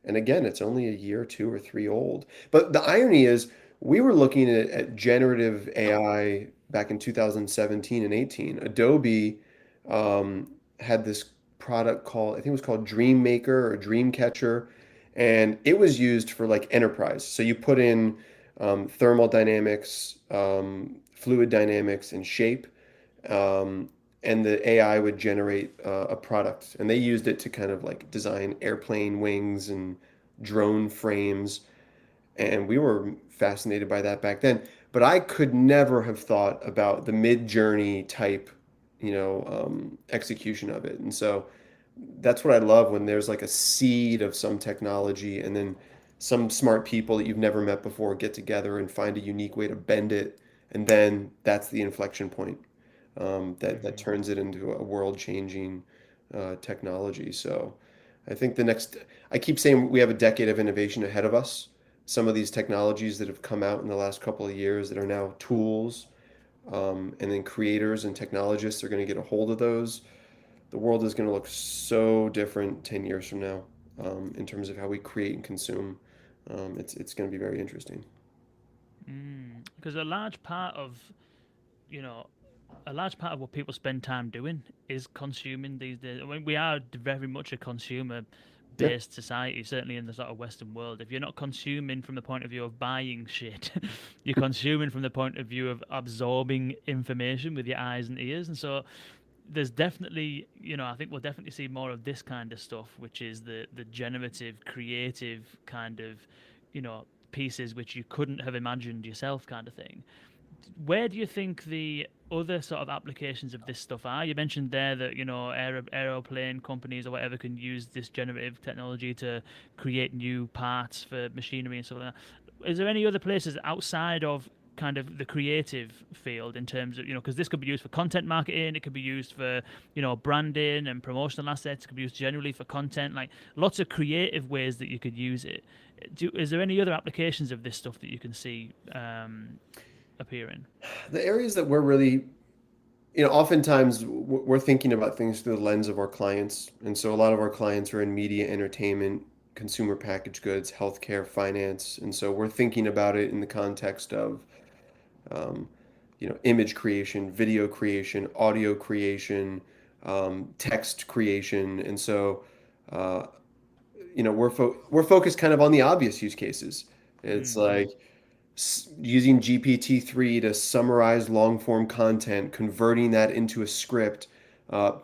And again, it's only a year, 2 or 3 old. But the irony is, we were looking at generative AI back in 2017 and 18. Adobe had this product called, I think it was called Dreammaker or Dreamcatcher, and it was used for like enterprise. So you put in thermal dynamics, fluid dynamics, and shape, um, and the AI would generate a product. And they used it to kind of like design airplane wings and drone frames. And we were fascinated by that back then. But I could never have thought about the mid-journey type, execution of it. And so that's what I love when there's like a seed of some technology and then some smart people that you've never met before get together and find a unique way to bend it. And then that's the inflection point that Hmm. turns it into a world-changing technology. So I think I keep saying we have a decade of innovation ahead of us. Some of these technologies that have come out in the last couple of years that are now tools, and then creators and technologists are going to get a hold of those. The world is going to look so different 10 years from now, in terms of how we create and consume. It's going to be very interesting. Because you know, a large part of what people spend time doing is consuming these days. I mean, we are very much a consumer Yeah. based society, certainly in the sort of Western world. If you're not consuming from the point of view of buying shit, you're consuming from the point of view of absorbing information with your eyes and ears. And so there's definitely, I think we'll definitely see more of this kind of stuff, which is the generative, creative kind of, pieces which you couldn't have imagined yourself, kind of thing. Where do you think the other sort of applications of this stuff are? You mentioned there that aeroplane companies or whatever can use this generative technology to create new parts for machinery and stuff like that. Is there any other places outside of kind of the creative field in terms of, because this could be used for content marketing, it could be used for, branding and promotional assets, it could be used generally for content, like lots of creative ways that you could use it. Is there any other applications of this stuff that you can see appearing? The areas that we're really, oftentimes we're thinking about things through the lens of our clients. And so a lot of our clients are in media, entertainment, consumer packaged goods, healthcare, finance. And so we're thinking about it in the context of, um, image creation, video creation, audio creation, text creation. And so, uh, we're focused kind of on the obvious use cases. It's Mm-hmm. like using GPT-3 to summarize long form content, converting that into a script,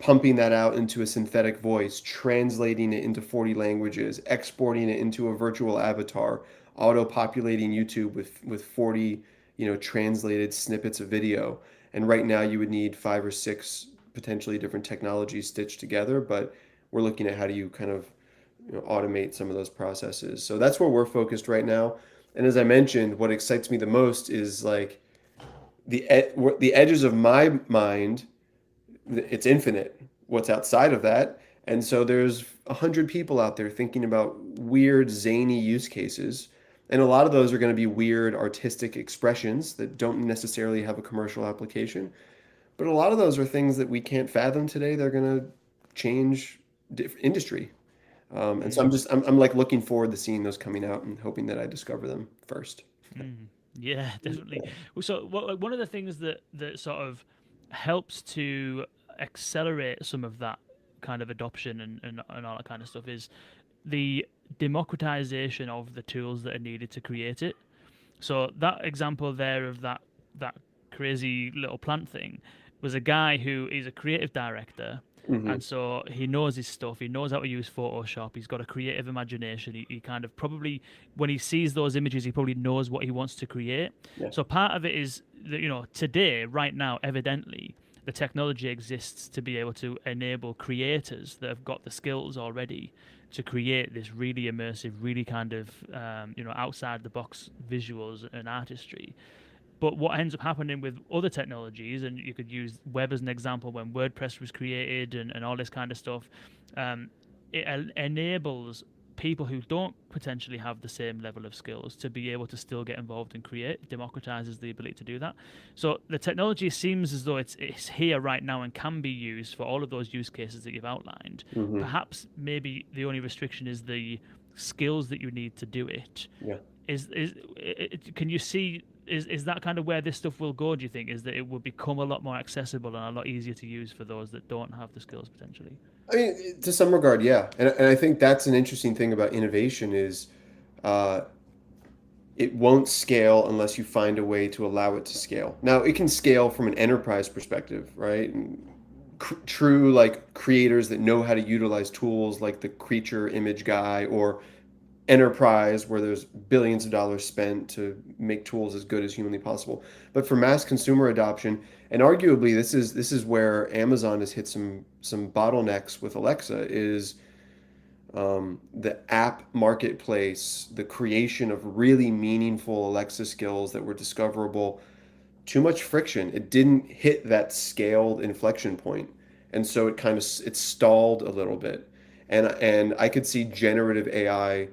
pumping that out into a synthetic voice, translating it into 40 languages, exporting it into a virtual avatar, auto populating YouTube with 40, translated snippets of video. And right now you would need 5 or 6 potentially different technologies stitched together, but we're looking at how do you kind of, automate some of those processes. So that's where we're focused right now. And as I mentioned, what excites me the most is like the edges of my mind. It's infinite. What's outside of that? And so there's 100 people out there thinking about weird, zany use cases. And a lot of those are going to be weird artistic expressions that don't necessarily have a commercial application. But a lot of those are things that we can't fathom today. They're going to change industry. And so Mm. I'm like looking forward to seeing those coming out and hoping that I discover them first. Mm, yeah, definitely. So one of the things that sort of helps to accelerate some of that kind of adoption and all that kind of stuff is the democratization of the tools that are needed to create it. So that example there of that crazy little plant thing was a guy who is a creative director, Hmm. and so he knows his stuff. He knows how to use Photoshop. He's got a creative imagination. He kind of probably, when he sees those images, he probably knows what he wants to create. Yeah. So part of it is that, today, right now, evidently, the technology exists to be able to enable creators that have got the skills already to create this really immersive, really kind of outside the box visuals and artistry. But what ends up happening with other technologies, and you could use web as an example, when WordPress was created and all this kind of stuff, it enables people who don't potentially have the same level of skills to be able to still get involved and create. Democratizes the ability to do that. So the technology seems as though it's here right now and can be used for all of those use cases that you've outlined. Hmm. Perhaps maybe the only restriction is the skills that you need to do it. Yeah. Can you see, is that kind of where this stuff will go, do you think? Is that it will become a lot more accessible and a lot easier to use for those that don't have the skills potentially? I mean, to some regard, yeah. And I think that's an interesting thing about innovation is uh, it won't scale unless you find a way to allow it to scale. Now, it can scale from an enterprise perspective, right? And true like creators that know how to utilize tools like the creature image guy, or enterprise where there's billions of dollars spent to make tools as good as humanly possible. But for mass consumer adoption, and arguably this is where Amazon has hit some bottlenecks with Alexa, is the app marketplace, the creation of really meaningful Alexa skills that were discoverable. Too much friction. It didn't hit that scaled inflection point, and so it stalled a little bit. And I could see generative AI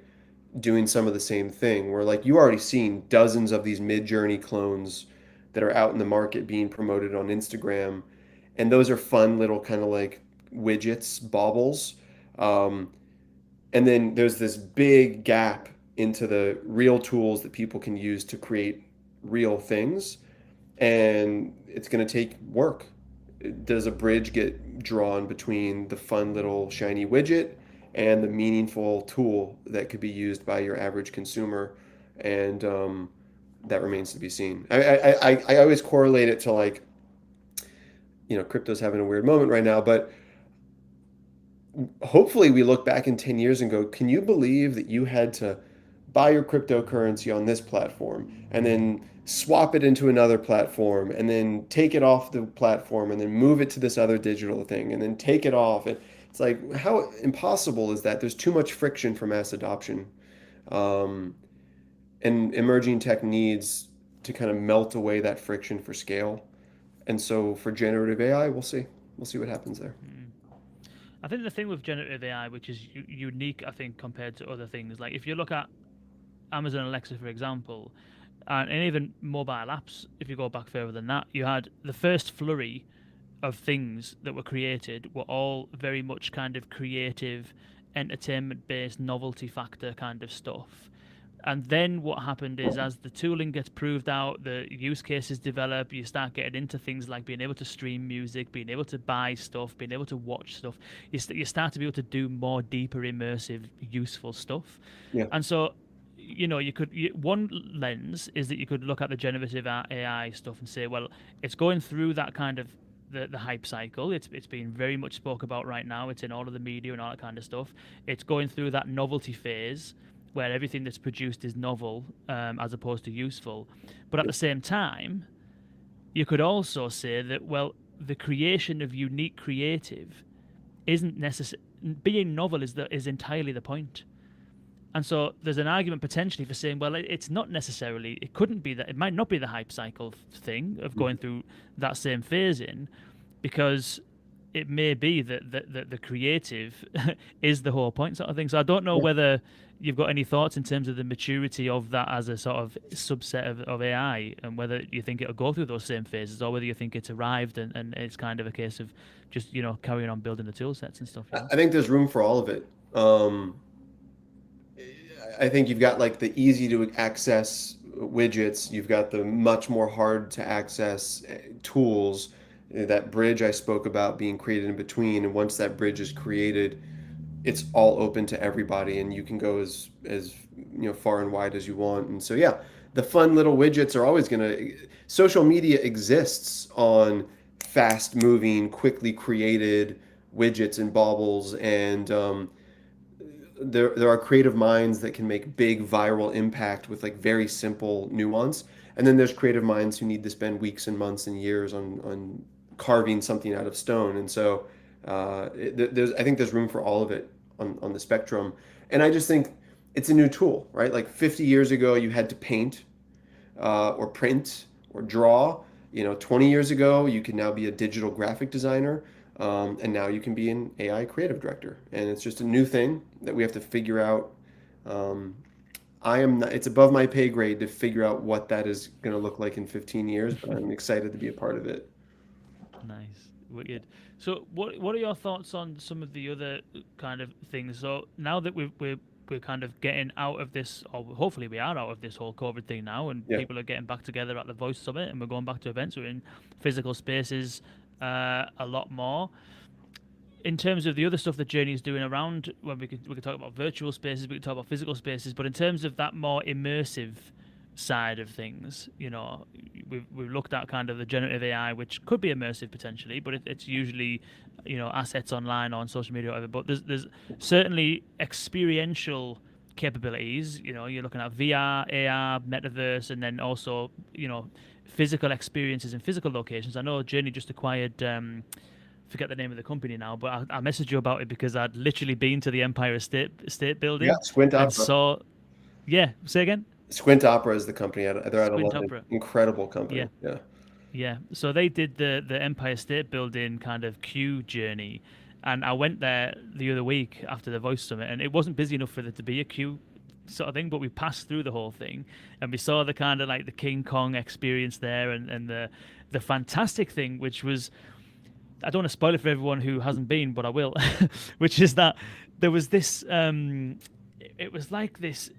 doing some of the same thing, where like you already seen dozens of these mid-journey clones that are out in the market being promoted on Instagram, and those are fun little kind of like widgets, baubles. Um, and then there's this big gap into the real tools that people can use to create real things, and it's going to take work. Does a bridge get drawn between the fun little shiny widget and the meaningful tool that could be used by your average consumer? And that remains to be seen. I always correlate it to like, crypto's having a weird moment right now, but hopefully we look back in 10 years and go, can you believe that you had to buy your cryptocurrency on this platform and then swap it into another platform and then take it off the platform and then move it to this other digital thing and then take it off? And it's like, how impossible is that? There's too much friction for mass adoption. Um, and emerging tech needs to kind of melt away that friction for scale. And so for generative AI, we'll see. We'll see what happens there. Mm. I think the thing with generative AI, which is unique, I think, compared to other things, like if you look at Amazon Alexa, for example, and even mobile apps, if you go back further than that, you had the first flurry of things that were created were all very much kind of creative, entertainment based, novelty factor kind of stuff. And then what happened is, as the tooling gets proved out, the use cases develop, you start getting into things like being able to stream music, being able to buy stuff, being able to watch stuff. You start to be able to do more deeper, immersive, useful stuff. Yeah. And so, one lens is that you could look at the generative AI stuff and say, well, it's going through that kind of the hype cycle. It's being very much spoke about right now. It's in all of the media and all that kind of stuff. It's going through that novelty phase where everything that's produced is novel, as opposed to useful. But at the same time, you could also say that, well, the creation of unique creative isn't necessary. Being novel is entirely the point. And so there's an argument potentially for saying, well, it's not necessarily, it couldn't be that, it might not be the hype cycle thing of going through that same phase in, because it may be that the creative is the whole point, sort of thing. So I don't know whether you've got any thoughts in terms of the maturity of that as a sort of subset of AI, and whether you think it'll go through those same phases, or whether you think it's arrived and it's kind of a case of just carrying on building the tool sets and stuff. I think there's room for all of it. I think you've got like the easy to access widgets, you've got the much more hard to access tools, that bridge I spoke about being created in between. And once that bridge is created, it's all open to everybody, and you can go as far and wide as you want. And so yeah, the fun little widgets are always going to. Social media exists on fast moving, quickly created widgets and baubles, and there are creative minds that can make big viral impact with like very simple nuance. And then there's creative minds who need to spend weeks and months and years on carving something out of stone. And so I think there's room for all of it on the spectrum. And I just think it's a new tool, right? Like 50 years ago, you had to paint or print or draw. 20 years ago, you can now be a digital graphic designer. And now you can be an AI creative director. And it's just a new thing that we have to figure out. I am not, it's above my pay grade to figure out what that is going to look like in 15 years, but I'm excited to be a part of it. Nice, wicked. So, what are your thoughts on some of the other kind of things? So now that we're kind of getting out of this, or hopefully we are out of this whole COVID thing now, and Yeah. people are getting back together at the Voice Summit, and we're going back to events. We're in physical spaces a lot more. In terms of the other stuff that Journey is doing around, when we could talk about virtual spaces, we could talk about physical spaces, but in terms of that more immersive side of things, we've looked at kind of the generative AI, which could be immersive potentially, but it's usually assets online or on social media or whatever. But there's certainly experiential capabilities. You're looking at VR, AR, metaverse, and then also physical experiences in physical locations. I know Journey just acquired. Forget the name of the company now, but I messaged you about it because I'd literally been to the Empire State Yeah. Building Squint and Opera. saw. Yeah, say again. Squint Opera is the company. They're out of Squint London. Opera. Incredible Yeah, company. Yeah. yeah. So they did the Empire State Building kind of queue journey, and I went there the other week after the Voice Summit, and it wasn't busy enough for there to be a queue sort of thing, but we passed through the whole thing, and we saw the kind of like the King Kong experience there, and the fantastic thing, which was, I don't want to spoil it for everyone who hasn't been, but I will, which is that there was this. It was like this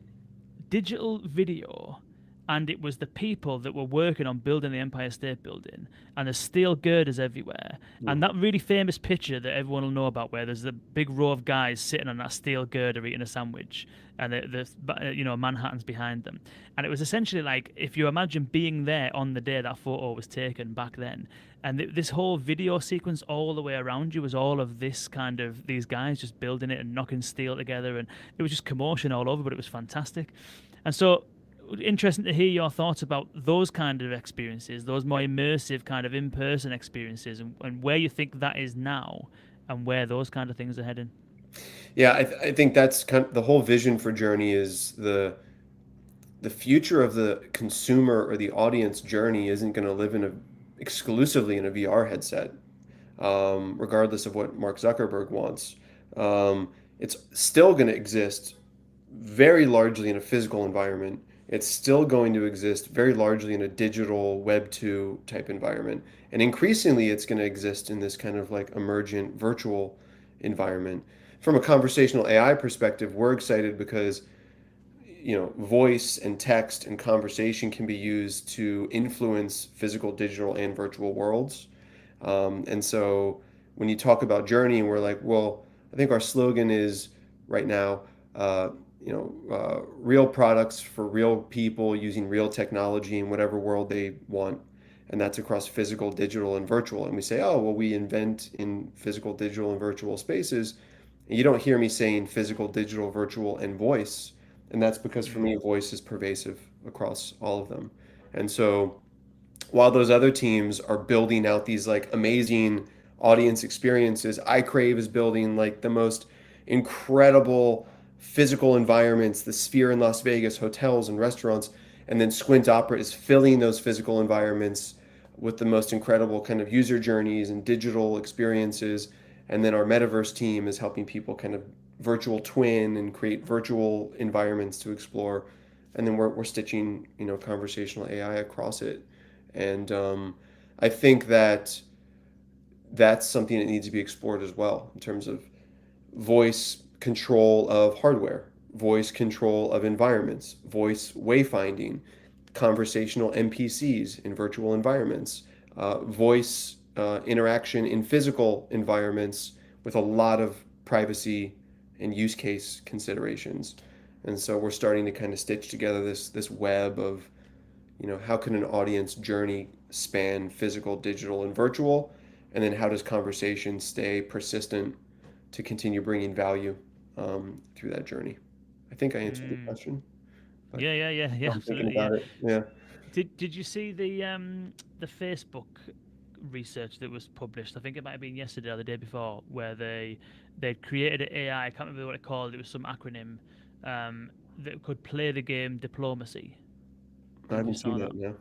digital video, and it was the people that were working on building the Empire State Building, and there's steel girders everywhere, Mm. and that really famous picture that everyone will know about, where there's a big row of guys sitting on that steel girder eating a sandwich, and Manhattan's behind them, and it was essentially like if you imagine being there on the day that photo was taken back then, and this whole video sequence all the way around you was all of this kind of these guys just building it and knocking steel together, and it was just commotion all over, but it was fantastic. And so interesting to hear your thoughts about those kind of experiences, those more immersive kind of in-person experiences, and where you think that is now, and where those kind of things are heading. Yeah, I think that's kind of the whole vision for Journey is the future of the consumer or the audience journey isn't going to live exclusively in a VR headset, regardless of what Mark Zuckerberg wants. It's still going to exist very largely in a physical environment. It's still going to exist very largely in a digital Web 2 type environment. And increasingly, it's going to exist in this kind of like emergent virtual environment. From a conversational AI perspective, we're excited because voice and text and conversation can be used to influence physical, digital, and virtual worlds. And so when you talk about journey, we're like, well, I think our slogan is right now, real products for real people using real technology in whatever world they want. And that's across physical, digital, and virtual. And we say, oh, well, we invent in physical, digital, and virtual spaces. And you don't hear me saying physical, digital, virtual, and voice. And that's because for me, voice is pervasive across all of them. And so while those other teams are building out these like amazing audience experiences, iCrave is building like the most incredible physical environments, the Sphere in Las Vegas, hotels and restaurants, and then Squint Opera is filling those physical environments with the most incredible kind of user journeys and digital experiences. And then our metaverse team is helping people kind of virtual twin and create virtual environments to explore. And then we're stitching, conversational AI across it. And I think that that's something that needs to be explored as well in terms of voice control of hardware, voice control of environments, voice wayfinding, conversational NPCs in virtual environments, voice interaction in physical environments with a lot of privacy and use case considerations. And so we're starting to kind of stitch together this web of, how can an audience journey span physical, digital, and virtual? And then how does conversation stay persistent to continue bringing value through that journey? I think I answered the Mm. question, but Yeah, I'm thinking absolutely. Yeah. about it. Yeah. Did you see the Facebook research that was published? I think it might have been yesterday or the day before, where they'd created an AI. I can't remember what it called. It was some acronym that could play the game diplomacy. I I don't know if you haven't seen saw that that. now.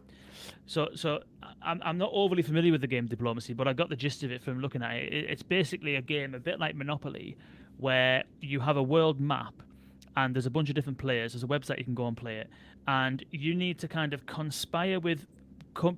So I'm not overly familiar with the game diplomacy, but I got the gist of it from looking at it. It's basically a game a bit like Monopoly, where you have a world map and there's a bunch of different players. There's a website you can go and play it, and you need to kind of conspire with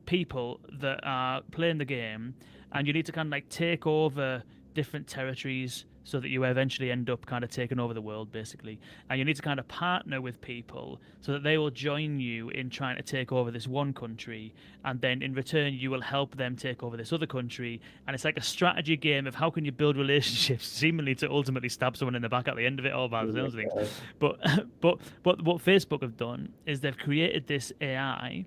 people that are playing the game, and you need to kind of like take over different territories so that you eventually end up kind of taking over the world basically, and you need to kind of partner with people so that they will join you in trying to take over this one country, and then in return you will help them take over this other country. And it's like a strategy game of how can you build relationships seemingly to ultimately stab someone in the back at the end of it all by Oh the my sounds of things. God. But but what Facebook have done is they've created this AI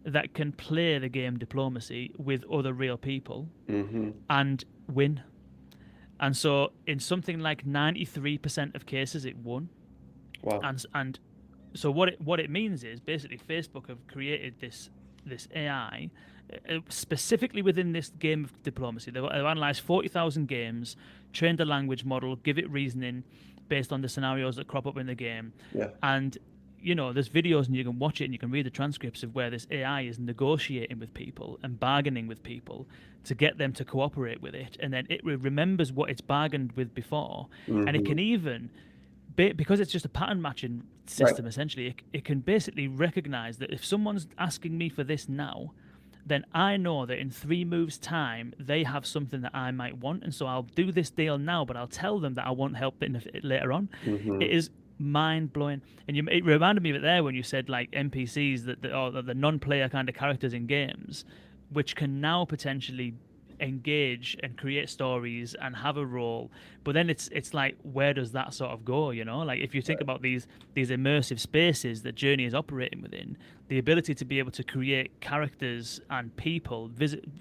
that can play the game diplomacy with other real people Mm-hmm. and win. And so, in something like 93% of cases, it won. Wow. And so what it means is basically Facebook have created this AI specifically within this game of diplomacy. They've analyzed 40,000 games, trained a language model, give it reasoning based on the scenarios that crop up in the game, Yeah. and there's videos and you can watch it and you can read the transcripts of where this AI is negotiating with people and bargaining with people to get them to cooperate with it, and then it remembers what it's bargained with before, and it Mm-hmm. can even because it's just a pattern matching Right. system essentially, it can basically recognize that if someone's asking me for this now, then I know that in 3 moves time they have something that I might want, and so I'll do this deal now, but I'll tell them that I want help later on. Mm-hmm. It is mind blowing, and it reminded me of it there when you said like NPCs or the non-player kind of characters in games, which can now potentially engage and create stories and have a role. But then it's like, where does that sort of go, like if you think Right. about these immersive spaces that Journey is operating within, the ability to be able to create characters and people,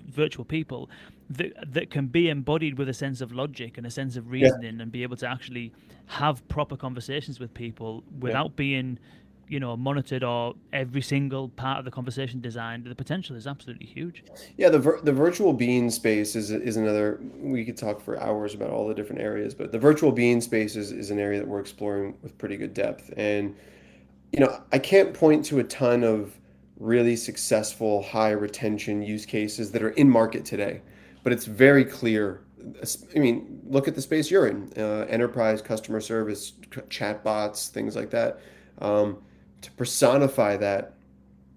virtual people that can be embodied with a sense of logic and a sense of Yeah. reasoning, and be able to actually have proper conversations with people Yeah. without being monitored, or every single part of the conversation designed. The potential is absolutely huge. Yeah, the virtual being space is another. We could talk for hours about all the different areas, but the virtual being space is an area that we're exploring with pretty good depth. And I can't point to a ton of really successful high retention use cases that are in market today, but it's very clear. I mean, look at the space you're in, enterprise customer service, chatbots, things like that. Um, to personify that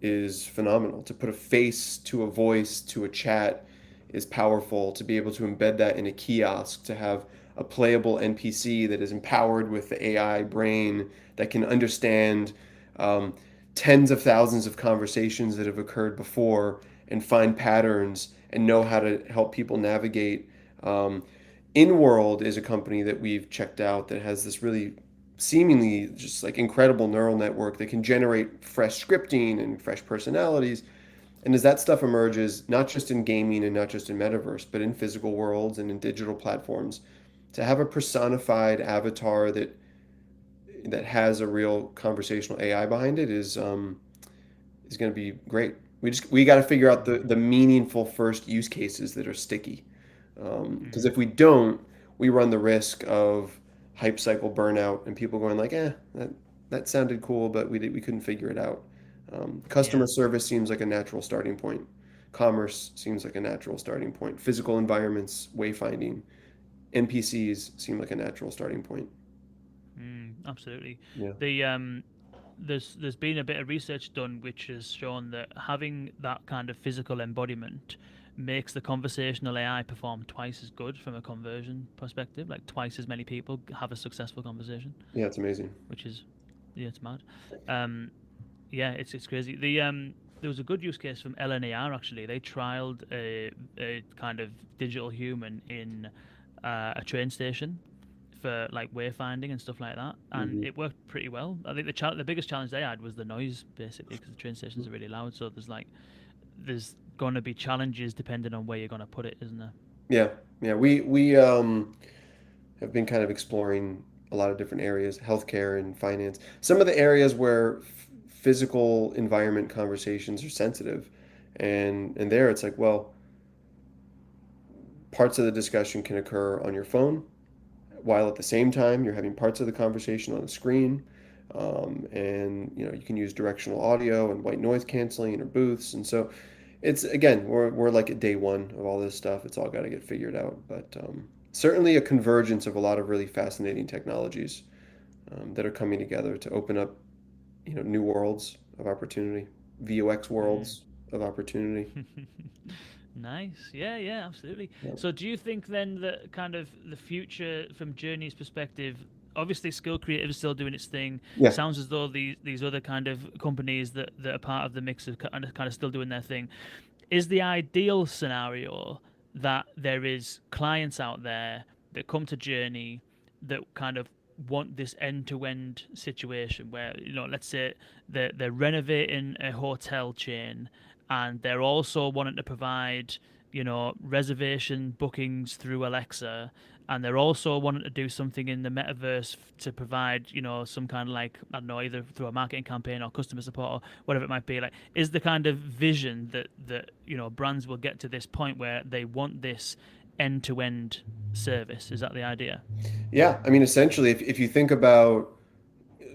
is phenomenal. To put a face to a voice to a chat is powerful. To be able to embed that in a kiosk, to have a playable NPC that is empowered with the AI brain that can understand um, tens of thousands of conversations that have occurred before and find patterns and know how to help people navigate. Um, InWorld is a company that we've checked out that has this really seemingly just like incredible neural network that can generate fresh scripting and fresh personalities. And as that stuff emerges, not just in gaming and not just in metaverse, but in physical worlds and in digital platforms, to have a personified avatar that has a real conversational AI behind it is going to be great. We got to figure out the Mm, meaningful first use cases that are sticky. Because mm, if we don't, we run the risk of hype cycle burnout and people going like, that sounded cool, but we couldn't figure it out. Customer yeah. service seems like a natural starting point. Commerce seems like a natural starting point. Physical environments, wayfinding, NPCs seem like a natural starting point. Absolutely. Yeah. The there's been a bit of research done which has shown that having that kind of physical embodiment makes the conversational AI perform twice as good from a conversion perspective. Like twice as many people have a successful conversation, Yeah, it's amazing. which is yeah, it's mad. Um, yeah, it's crazy. There was a good use case from LNAR actually. They trialed a kind of digital human in a train station for like wayfinding and stuff like that, and Hmm. it worked pretty well. I think the biggest challenge they had was the noise, basically, because the train stations are really loud. So there's going to be challenges depending on where you're going to put it, isn't there? Yeah, yeah. We have been kind of exploring a lot of different areas, healthcare and finance. Some of the areas where physical environment conversations are sensitive, and there it's like, well, parts of the discussion can occur on your phone, while at the same time you're having parts of the conversation on a screen. And you can use directional audio and white noise canceling or booths. And so it's again, we're like at day one of all this stuff. It's all got to get figured out. But certainly a convergence of a lot of really fascinating technologies that are coming together to open up new worlds of opportunity, VOX Mm. worlds of opportunity. Nice. Yeah, yeah, absolutely. Yeah. So do you think then that kind of the future from Journey's perspective, obviously Skill Creative is still doing its thing. Yeah. Sounds as though these other kind of companies that are part of the mix are kind of still doing their thing. Is the ideal scenario that there is clients out there that come to Journey that kind of want this end-to-end situation where let's say they're renovating a hotel chain and they're also wanting to provide reservation bookings through Alexa, and they're also wanting to do something in the metaverse to provide some kind of, like, I don't know, either through a marketing campaign or customer support or whatever it might be. Like, is the kind of vision that brands will get to this point where they want this end-to-end service? Is that the idea? Yeah. I mean, essentially, if you think about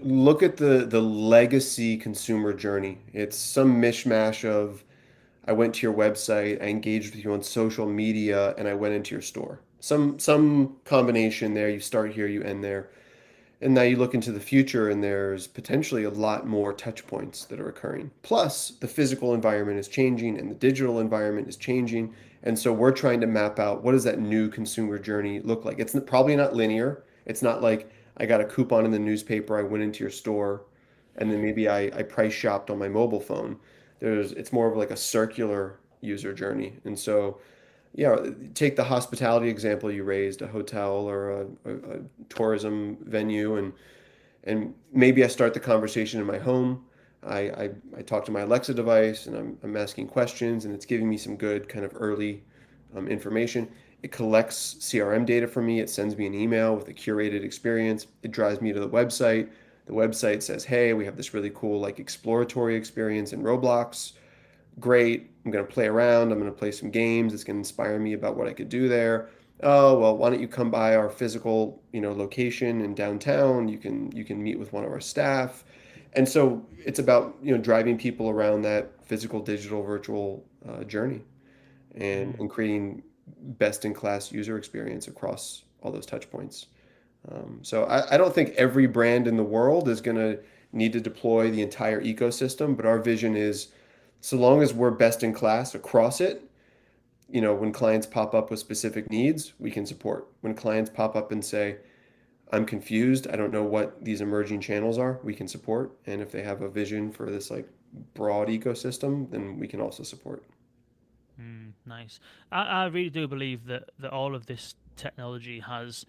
look at the legacy consumer journey. It's some mishmash of I went to your website, I engaged with you on social media, and I went into your store. Some combination there. You start here, you end there. And now you look into the future, and there's potentially a lot more touch points that are occurring. Plus, the physical environment is changing and the digital environment is changing. And so we're trying to map out what does that new consumer journey look like? It's probably not linear. It's not like I got a coupon in the newspaper, I went into your store, and then maybe I price shopped on my mobile phone. It's more of like a circular user journey. And so yeah, take the hospitality example you raised, a hotel or a tourism venue, and maybe I start the conversation in my home. I talk to my Alexa device and I'm asking questions and it's giving me some good kind of early information. It collects CRM data from me. It sends me an email with a curated experience. It drives me to the website. The website says, hey, we have this really cool like exploratory experience in Roblox. Great. I'm going to play around. I'm going to play some games. It's going to inspire me about what I could do there. Oh, well, why don't you come by our physical, location in downtown? You can meet with one of our staff. And so it's about, driving people around that physical, digital, virtual journey and creating best in class user experience across all those touch points. So I don't think every brand in the world is going to need to deploy the entire ecosystem, but our vision is so long as we're best in class across it, when clients pop up with specific needs, we can support. When clients pop up and say, I'm confused, I don't know what these emerging channels are, we can support. And if they have a vision for this like broad ecosystem, then we can also support. Nice. I really do believe that all of this technology has,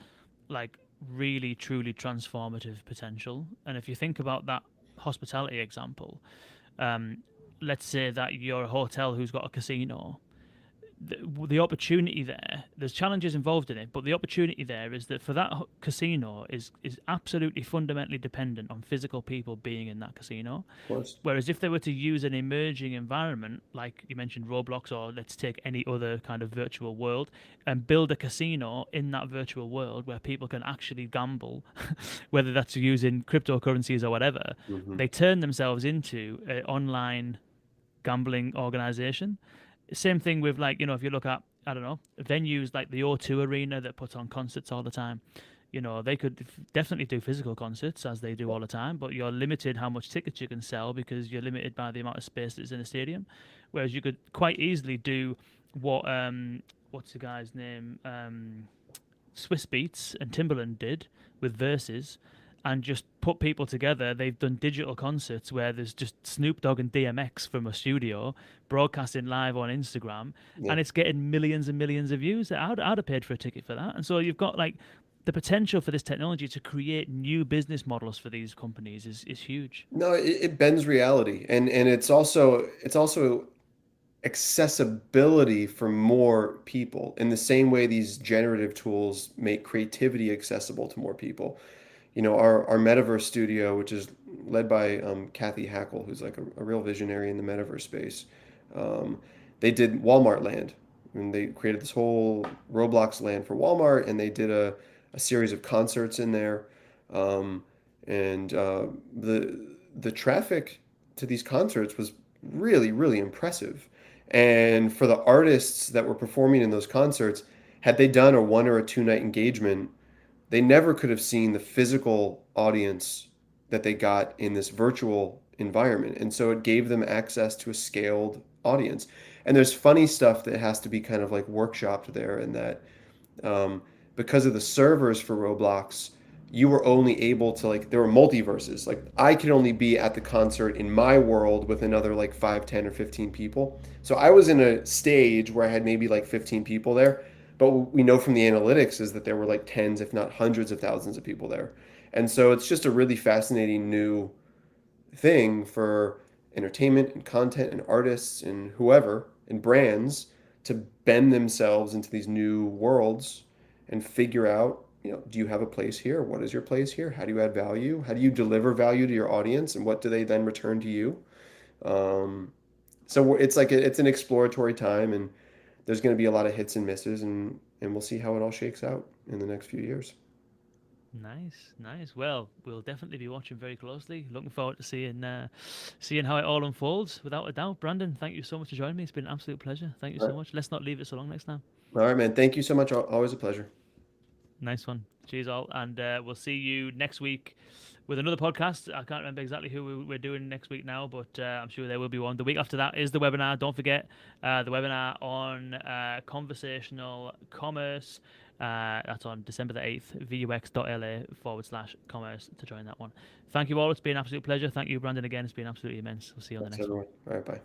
like, really truly transformative potential. And if you think about that hospitality example, um, let's say that you're a hotel who's got a casino. The opportunity there, there's challenges involved in it, but the opportunity there is that for that casino is absolutely fundamentally dependent on physical people being in that casino. Of course. Whereas if they were to use an emerging environment, like you mentioned Roblox, or let's take any other kind of virtual world, and build a casino in that virtual world where people can actually gamble, whether that's using cryptocurrencies or whatever, Hmm. they turn themselves into an online gambling organization. Same thing with like, if you look at, I don't know, venues like the O2 Arena that put on concerts all the time. They could definitely do physical concerts as they do all the time, but you're limited how much tickets you can sell because you're limited by the amount of space that's in a stadium. Whereas you could quite easily do what what's the guy's name? Swiss Beats and Timberland did with Verses, and just put people together. They've done digital concerts where there's just Snoop Dogg and DMX from a studio broadcasting live on Instagram, Yeah. and it's getting millions and millions of views. I'd have paid for a ticket for that. And so you've got like the potential for this technology to create new business models for these companies is huge. No, it bends reality, and it's also accessibility for more people in the same way these generative tools make creativity accessible to more people. Our metaverse studio, which is led by Kathy Hackle, who's like a real visionary in the metaverse space. um, they did Walmart Land, and they created this whole Roblox land for Walmart, and they did a series of concerts in there. um, and the traffic to these concerts was really, really impressive. And for the artists that were performing in those concerts, had they done a 1 or 2 night engagement, they never could have seen the physical audience that they got in this virtual environment. And so it gave them access to a scaled audience. And there's funny stuff that has to be kind of like workshopped there, in that um, because of the servers for Roblox, you were only able to, like, there were multiverses. Like, I could only be at the concert in my world with another like 5, 10, or 15 people. So I was in a stage where I had maybe like 15 people there. But what we know from the analytics is that there were like tens, if not hundreds of thousands of people there. And so it's just a really fascinating new thing for entertainment and content and artists and whoever and brands to bend themselves into these new worlds and figure out, do you have a place here? What is your place here? How do you add value? How do you deliver value to your audience? And what do they then return to you? Um, so it's like it's an exploratory time, and there's going to be a lot of hits and misses, and we'll see how it all shakes out in the next few years. Nice, nice. Well, we'll definitely be watching very closely. Looking forward to seeing how it all unfolds. Without a doubt, Brandon. Thank you so much for joining me. It's been an absolute pleasure. Thank you All so right, much. Let's not leave it so long next time. all right, man. Thank you so much. Always a pleasure. Nice one. Cheers, all, and we'll see you next week with another podcast. I can't remember exactly who we're doing next week now, but I'm sure there will be one. The week after that is the webinar. Don't forget the webinar on conversational commerce. That's on December the 8th, vux.la/commerce to join that one. Thank you all. It's been an absolute pleasure. Thank you, Brandon, again. It's been absolutely immense. We'll see you on the Thanks, next one. everyone. All right, bye.